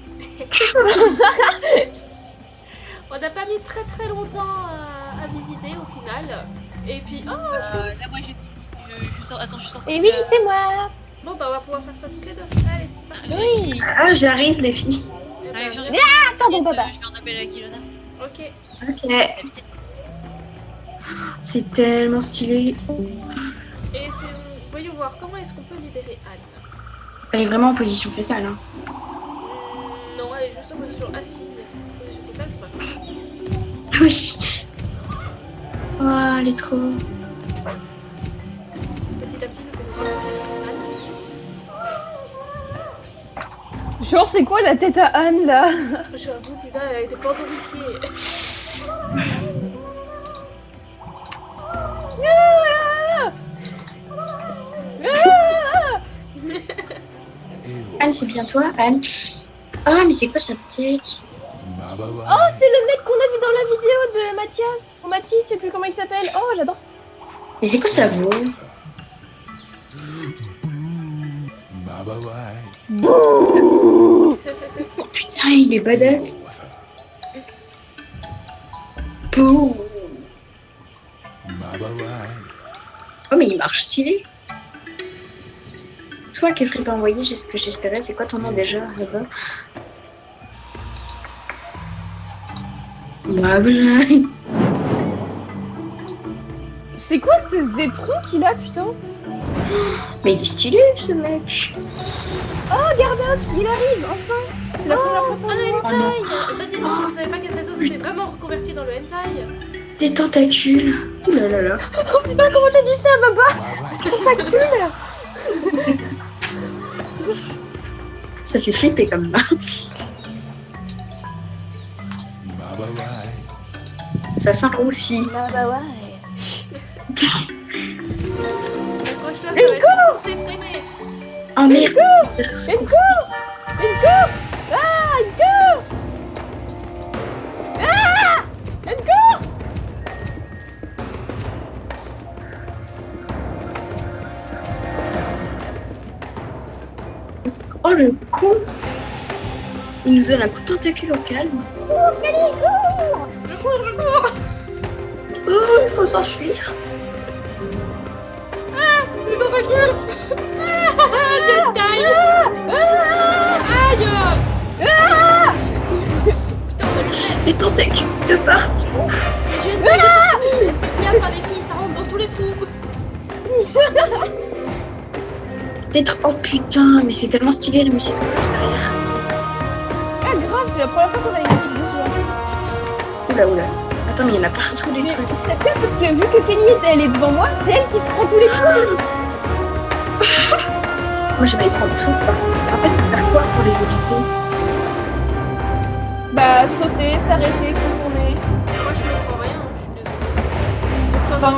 On n'a pas mis très très longtemps à visiter au final. Et puis oh Là, moi, Attends, je suis sortie. Et oui, c'est moi. bon bah on va pouvoir faire ça toutes les deux. Allez. Oui. Ah, j'arrive, les filles. Eh ben, Allez, change pardon, papa. Je vais en appeler à Kilona. ok. Ok. D'habitude. C'est tellement stylé. Et c'est voyons voir comment est-ce qu'on peut libérer Anne. Elle est vraiment en position fétale. Hein. Non, elle est juste en position assise. Position fétale, c'est pas grave. Oui. Oh, elle est trop... Petit à petit, nous pouvons rapprocher le cristal. Genre, c'est quoi la tête à Anne là? J'avoue, putain, elle a été pas horrifiée. Anne, c'est bien toi, Anne? Ah, mais c'est quoi sa tête? Oh, c'est le mec qu'on a vu dans la vidéo de Mathias. Ou Mathis, je sais plus comment il s'appelle. Oh, j'adore ça. Mais c'est quoi sa voix? Oh putain, il est badass. Bouh. Oh, mais il marche stylé. Toi, que Free t'a envoyé, ce que j'espérais, c'est quoi ton nom déjà là-bas? Bah voilà. C'est quoi ces éperons qu'il a, putain? Mais il est stylé ce mec. Oh, Gardoc, il arrive, enfin. C'est la première fois qu'on le voit. Hentai. Bah dis donc, je ne savais pas que Sasso s'était vraiment reconverti dans le hentai. Des tentacules. Ouh là là là. Oh putain, comment t'as dit ça, Baba? Tentacule. Ça fait flipper comme ça. Ça sent le roussi. Bah ouais. Accroche-toi, ça va être une course effrénée. Oh merde. Une course. Une course. Ah, une course. Ah, une course. Oh le con. Il nous donne un coup de tentacule au calme. Cours, Kelly, cours. Je cours. Oh, il faut s'enfuir. Les tentacules. J'ai une taille. Aïe. Putain, on va le faire. Les tentacules de partout. J'ai une taille. Faites gaffe, hein, les filles, ça rentre dans tous les trous. Oh putain, mais c'est tellement stylé la musique juste derrière. Ah grave, c'est la première fois qu'on a une musique visuelle. Oula oula. Attends, mais il y en a partout des Mais trucs. c'est bien parce que vu que Kenny elle est devant moi, c'est elle qui se prend tous les coups. Moi je vais les prendre tous. En fait, il faut faire quoi pour les éviter? Bah sauter, s'arrêter, contourner. Moi, je me prends rien, je suis désolée. Enfin,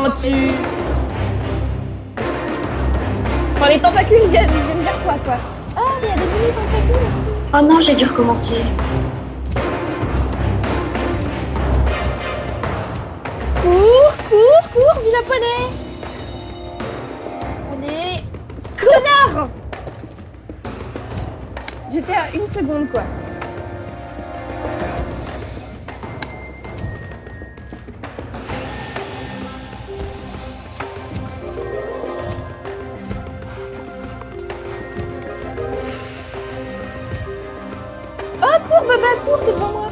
Enfin, les tentacules viennent vers toi, quoi. Ah, mais il y a des mini tentacules aussi. Oh non, j'ai dû recommencer. Cours, vilain poney. On est... Connard. J'étais à 1 seconde, quoi. Oh, cours, Baba, cours, t'es devant moi.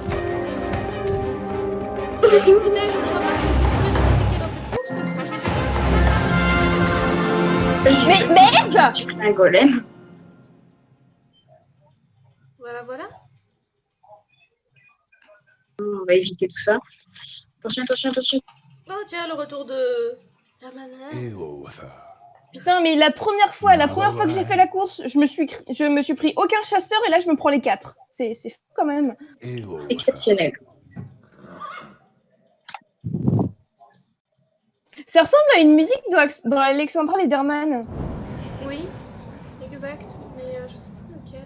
Écoutez, je ne vois pas ce que vous trouvez de compliqué dans cette course, parce que je l'ai fait. Mais merde. J'ai pris un golem. Voilà. On va éviter tout ça. Attention. Oh tiens, le retour de... Ramana. Putain, mais la première fois que j'ai fait la course, je me suis pris aucun chasseur et là je me prends les 4. C'est fou quand même. Exceptionnel. Ça ressemble à une musique dans Alexandra Lederman. Oui, exact, mais je sais pas lequel.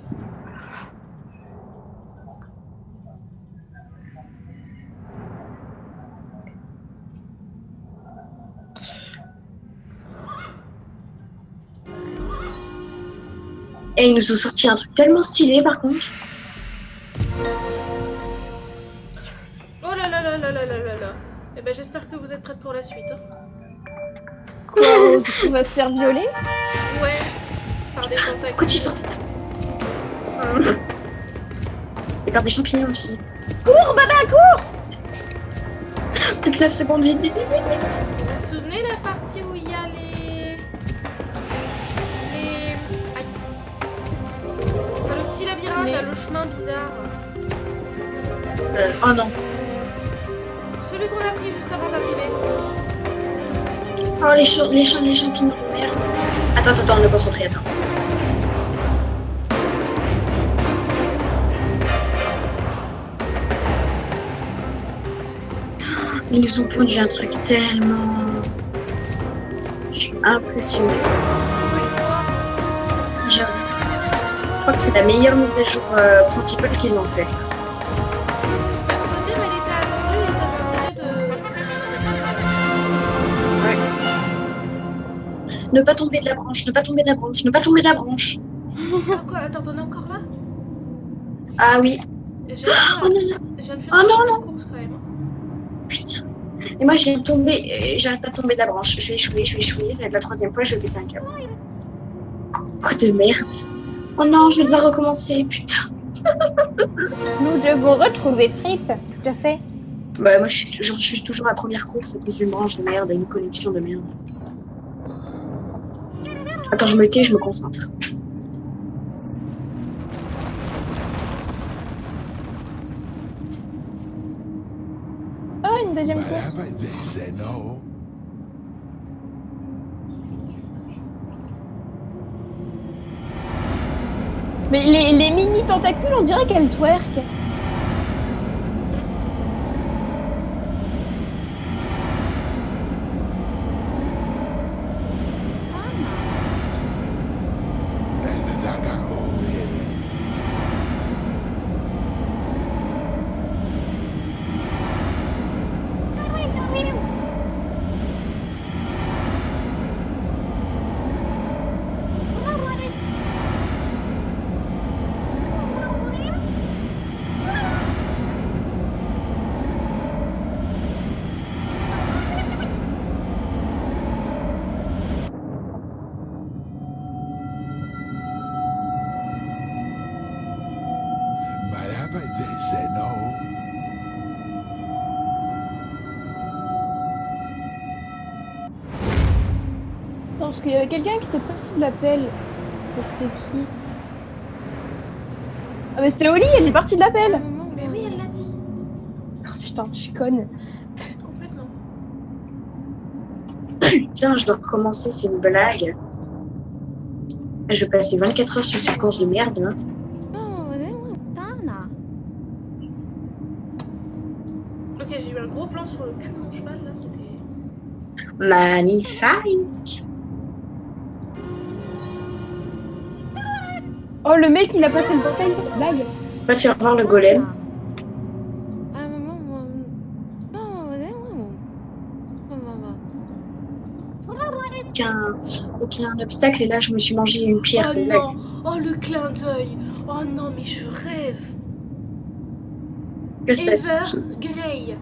Et ils nous ont sorti un truc tellement stylé par contre. Oh là. Eh ben j'espère que vous êtes prêtes pour la suite. Hein. Quoi, on va se faire violer? Ouais, par des tentacules. Pourquoi tu sors ça? Et par des champignons aussi. Cours, Baba, cours! Plus que 9 secondes, vite. Vous vous souvenez de la partie où il y a les... Aïe. Enfin, le petit labyrinthe, là, le chemin bizarre. Oh non. Celui qu'on a pris juste avant d'arriver. Oh les champignons de merde. Attends, on est concentré, attends. Ils nous ont pondu un truc tellement... Je suis impressionnée. Je crois que c'est la meilleure mise à jour principale qu'ils ont faite. Bah, faut dire, elle était attendue, ils avaient intérêt de... Ne pas tomber de la branche, ne pas tomber de la branche, ne pas tomber de la branche. Ah quoi, attends, t'en es encore là? Ah oui. Je viens Oh non, non. de faire Oh non, une course quand même. Putain. Et moi, je viens de tomber, j'arrête pas de tomber de la branche. Je vais échouer. Ça va être la 3e fois, je vais péter un câble. Coup de merde. Oh non, je vais devoir recommencer, putain. Nous devons retrouver Trip, tout à fait. Bah, moi, je suis toujours à la première course à cause d'une branche de merde et une connexion de merde. Attends, je me tais, je me concentre. Oh, une deuxième course. Mais les mini tentacules, on dirait qu'elles twerk. Non, parce qu'il y avait quelqu'un qui était parti de l'appel. Mais c'était qui? Ah mais c'était Oli, elle est partie de l'appel. Mais oui, elle l'a dit. Oh, putain, je suis conne. Complètement. Putain, je dois recommencer, c'est une blague. Je vais passer 24 heures sur cette course de merde, hein. Ok, j'ai eu un gros plan sur le cul de mon cheval là, c'était... Magnifique. Oh, le mec, il a passé le portail, c'est une blague. Va te faire voir le golem. Aucun obstacle et là je me suis mangé une pierre, Oh c'est une blague. non. Oh le clin d'œil. Oh non, mais je rêve. Que se passe-t-il? Evergrey.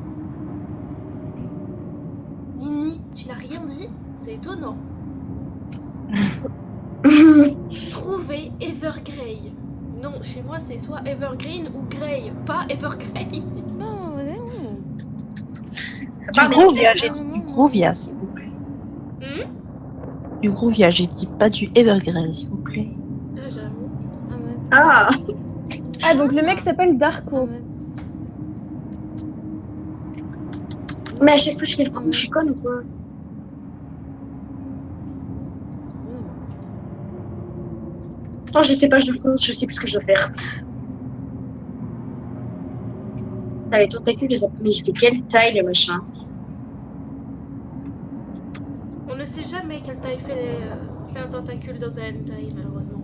Nini, tu n'as rien dit? C'est étonnant. Trouver Evergrey. Non, chez moi c'est soit Evergreen ou Grey, pas Evergrey. Du Groovia, j'ai dit du Groovia, s'il vous plaît. Du Groovia, j'ai dit pas du Evergreen, s'il vous plaît. Ah, j'avoue. Ah, Ah, donc le mec s'appelle Darko. mais à chaque fois je fais le coup, je suis conne ou quoi? Non, je sais pas, je fonce, je sais plus ce que je dois faire. Ah, les tentacules, mais il fait quelle taille le machin? On ne sait jamais quelle taille fait un tentacule dans un hentai, malheureusement.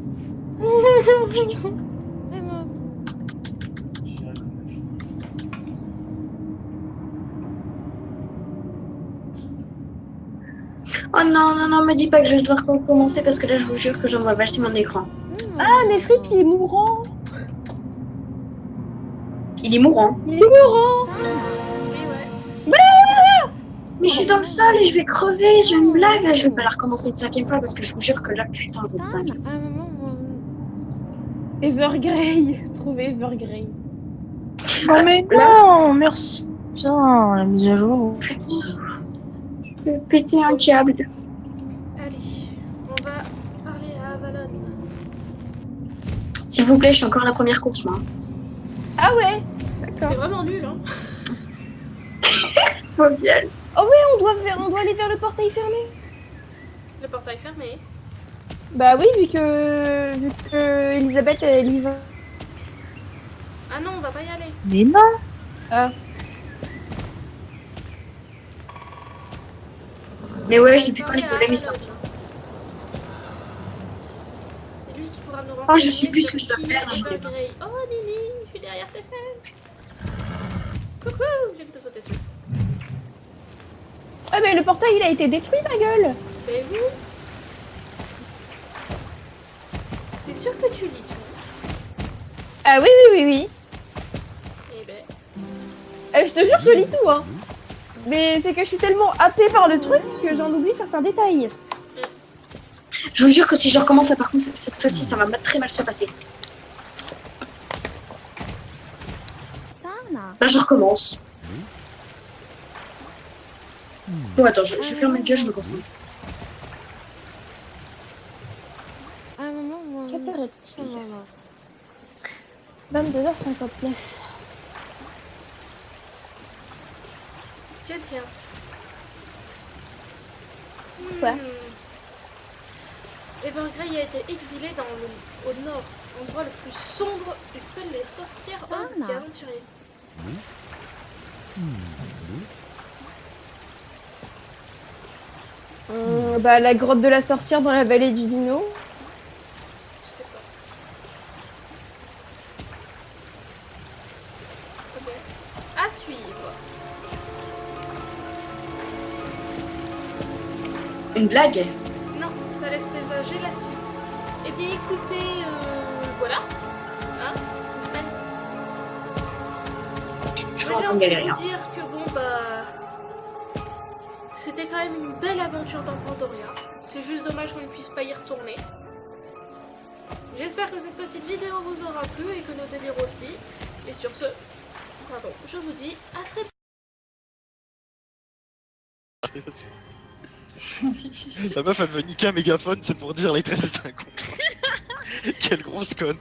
Oh non, non, non, me dis pas que je vais devoir recommencer parce que là je vous jure que j'en vois valser mon écran. Ah, mais Fripp, il est mourant. Il est mourant. Il est mourant. Oui, ouais. Mais je suis dans le sol et je vais crever, j'ai une blague là, je vais pas la recommencer une 5e fois parce que je vous jure que là, putain, je vais être dingue. Evergrey. Trouver Evergrey. Oh mais non, merci. Putain, la mise à jour. Putain, je vais péter un câble. Allez, on va parler à Avalon. S'il vous plaît, je suis encore à la première course, moi. Ah ouais. D'accord. C'est vraiment nul, hein. Faut bien. Oh ouais, on doit aller vers le portail fermé. Le portail fermé. Bah oui, vu que Elisabeth, elle y va. Ah non, on va pas y aller. Mais non. Ah. Mais ouais, je n'ai plus Parler pas à les problèmes, ça. Avalon, là. C'est lui qui pourra nous Oh, je renseigner sais plus ce sur que je dois qui faire, est je sais Evergrey. Oh Nini, je suis derrière tes fesses. Coucou, j'ai vu te sauter dessus. Ah mais le portail il a été détruit ma gueule. Ben oui. T'es sûr que tu lis tout? Ah oui oui oui oui. Eh ben, Je te jure je lis tout hein. Mais c'est que je suis tellement happée par le truc que j'en oublie certains détails. Je vous jure que si je recommence là, par contre, cette fois-ci, ça va très mal se passer. Là, je recommence. Bon, attends, je ferme ma gueule, je me concentre. Quelle heure est-il 22h59. tiens. Quoi? Evergrey a été exilé au nord, endroit le plus sombre et seules les sorcières osent s'y aventurer. Bah la grotte de la sorcière dans la vallée du Dino. Je sais pas. Ok. À suivre. Une blague? Non, ça laisse présager la suite. Eh bien écoutez, voilà. Hein, Je suis moi en j'ai train de envie galérer. de vous dire que bon bah... C'était quand même une belle aventure dans Pandoria. C'est juste dommage qu'on ne puisse pas y retourner. J'espère que cette petite vidéo vous aura plu et que nos délires aussi. Et sur ce, pardon, je vous dis à très bientôt. La meuf elle veut niquer un mégaphone, c'est pour dire les traits c'est un con. Quelle grosse conne.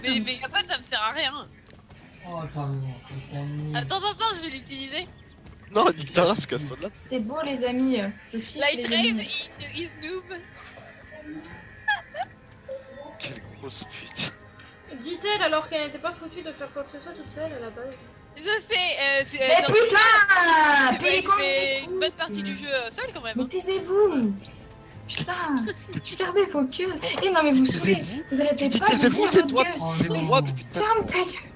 Mais les mégaphones ça me sert à rien. Oh, attends, Attends, je vais l'utiliser. Non, nique ta race, casse-toi de là. C'est beau les amis, je kiffe Light les Rays amis. is noob. Quelle grosse pute. Dit-elle alors qu'elle n'était pas foutue de faire quoi que ce soit toute seule à la base. Je sais, Mais putain je fais une bonne partie du jeu seul quand même. Mais taisez-vous. Putain, fermez vos gueules. Eh non mais vous saoulez, Taisez-vous. vous arrêtez Tu dis pas de taisez-vous, ouvrir c'est votre toi, gueule. c'est toi depuis tout à l'heure. Ferme ta gueule.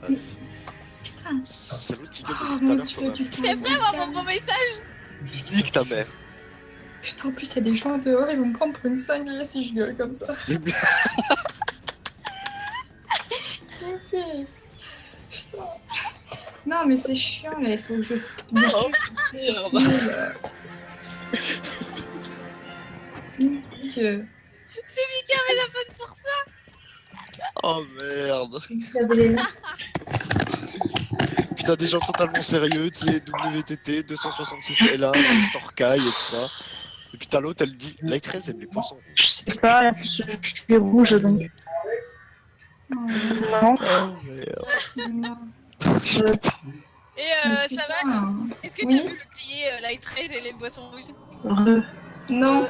Vas-y. Putain. C'est l'autre qui gueule Oh depuis tout à mon l'heure. dieu, toi, du là. T'es prêt à voir mon bon message? Nique ta mère. Putain, en plus il y a des gens dehors, ils vont me prendre pour une cinglée si je gueule comme ça. Ok. Putain. Non mais c'est chiant là, il faut que je... Oh, merde. Que... C'est Mika mégaphone pour ça. Oh merde. Putain, des gens totalement sérieux, tu sais, WTT, 266 LA, Storkai et tout ça. Et puis t'as l'autre, elle dit Light Rays aime les poissons. Je sais pas, je suis rouge donc. Non. Oh merde. Et Mais ça putain. va? Est-ce que Oui. t'as vu le plié Light Rays et les boissons rouges? Non.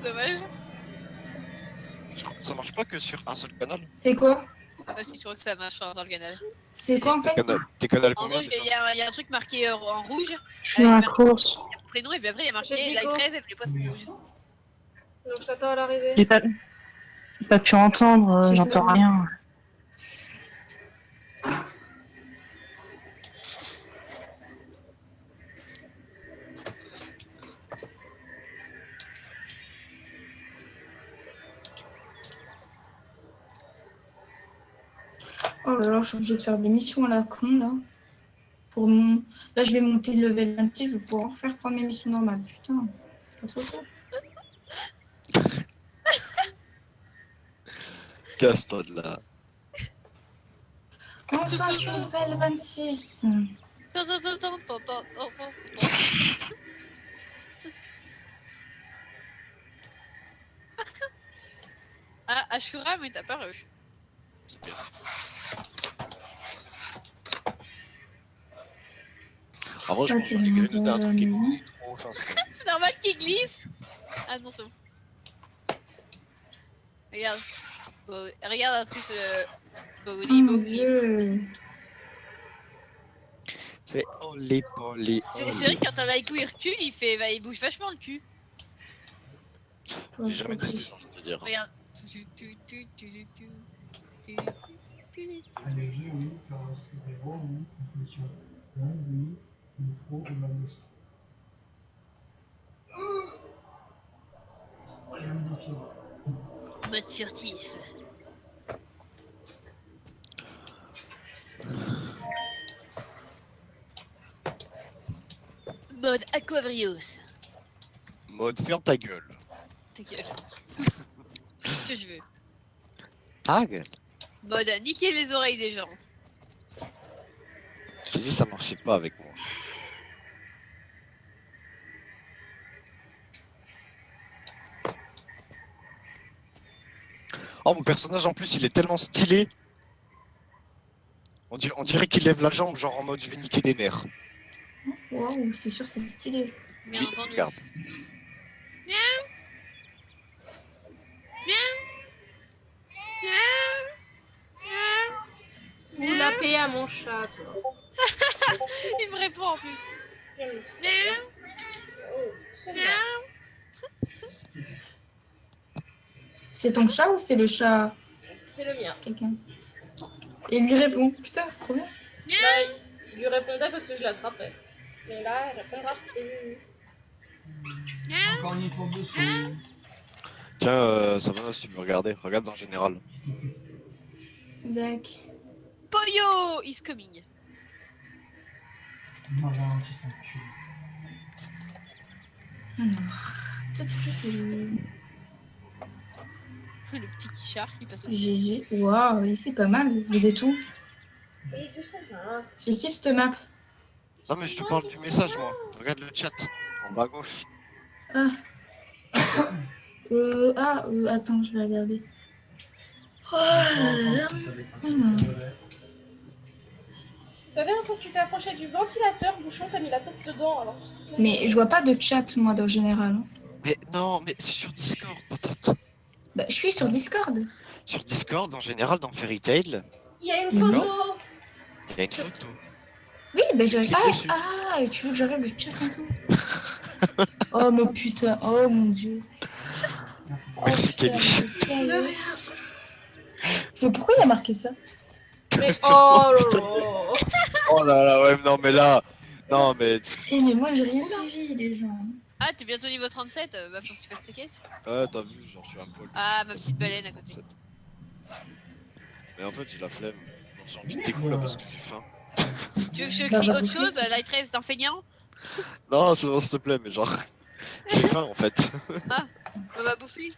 Dommage. Je crois que ça marche pas que sur un seul canal. C'est quoi? Si tu vois que ça marche sur le canal. C'est quoi en fait? T'es canal En combien rouge, il y a un truc marqué en rouge, Je suis dans la course. prénom, et puis après il y a marqué J'ai dit Light go. Rays et les poissons rouges. Donc j'attends à l'arrivée. J'ai pas pu entendre, j'entends rien. Oh là là, je suis obligée de faire des missions à la con là. Pour mon... Là, je vais monter le level 26, je vais pouvoir faire prendre mes missions normales. Putain, c'est pas trop ça. Casse-toi de là. Enfin, je suis level 26. Ah, Ashura, mais t'as pas rush. C'est bien. En vrai, je pense que les gars, c'était un truc qui est trop offensif. C'est normal qu'il glisse. Ah non, c'est bon. Regarde. Regarde en plus Oh Bowly mon Bowly. dieu. C'est olé polé. C'est vrai que quand un Laikou il recule, il bouge vachement le cul. J'ai jamais testé, j'ai envie de te dire. Regarde. Allergie, oui. Carence héros, oui. Transmission longue, oui. Micro et malus. Oh, les modifiés. Mode furtif. Mode Aquavrios. Mode ferme ta gueule. Ta gueule. Qu'est-ce que je veux? Ta gueule. Mode niquer les oreilles des gens. J'ai dit ça marchait pas avec moi. Oh, mon personnage en plus il est tellement stylé. On dirait qu'il lève la jambe, genre en mode je vais niquer des mères. Waouh, c'est sûr, c'est stylé. Bien Oui, entendu. regarde. Vous la paix à mon chat, toi. Il me répond en plus. Oh, c'est bien. C'est ton chat ou c'est le chat C'est le mien. quelqu'un? Et il lui répond. Putain, c'est trop bien. Là, il lui répondait parce que je l'attrapais. Mais là, elle répondra plus. Encore une étoile dessous. Tiens, ça va si tu veux regarder. Regarde en général. D'accord. Polio is coming. On va avoir un petit cul. Le petit quichard qui passe au GG. Waouh, et c'est pas mal. Vous êtes où? Et tout ça va. Je kiffe cette map. Non mais je te parle du message moi. Regarde le chat. En bas à gauche. Attends, je vais regarder. Oh là là. T'as vu, quand tu t'es approché du ventilateur, bouchon, t'as mis la tête dedans alors. Mais je vois pas de chat, moi, en général. Mais non, mais c'est sur Discord, patate. Bah, je suis sur Discord. Sur Discord, en général, dans Fairy Tail, Il y a une photo. il y a une photo. Oui, bah j'ai... Clique dessus. Tu veux que j'arrête le chat ensemble? Oh, mon putain. Oh, mon Dieu. Merci, Kelly. De rien. Mais pourquoi il a marqué ça? Mais oh là là. Oh là là, ouais, non mais là... Non mais... Eh, mais moi, j'ai rien suivi, les gens. Ah, t'es bientôt niveau 37, bah faut que tu fasses tes quêtes. Ouais, t'as vu, genre je suis un poil... Ah, ma petite baleine à côté. Mais en fait, j'ai la flemme. Genre, j'ai envie de t'écouter là parce que j'ai faim. Tu veux que je crie autre chose, Light Race d'un feignant? Non, c'est bon, s'il te plaît, mais genre... J'ai faim en fait. On va bouffer.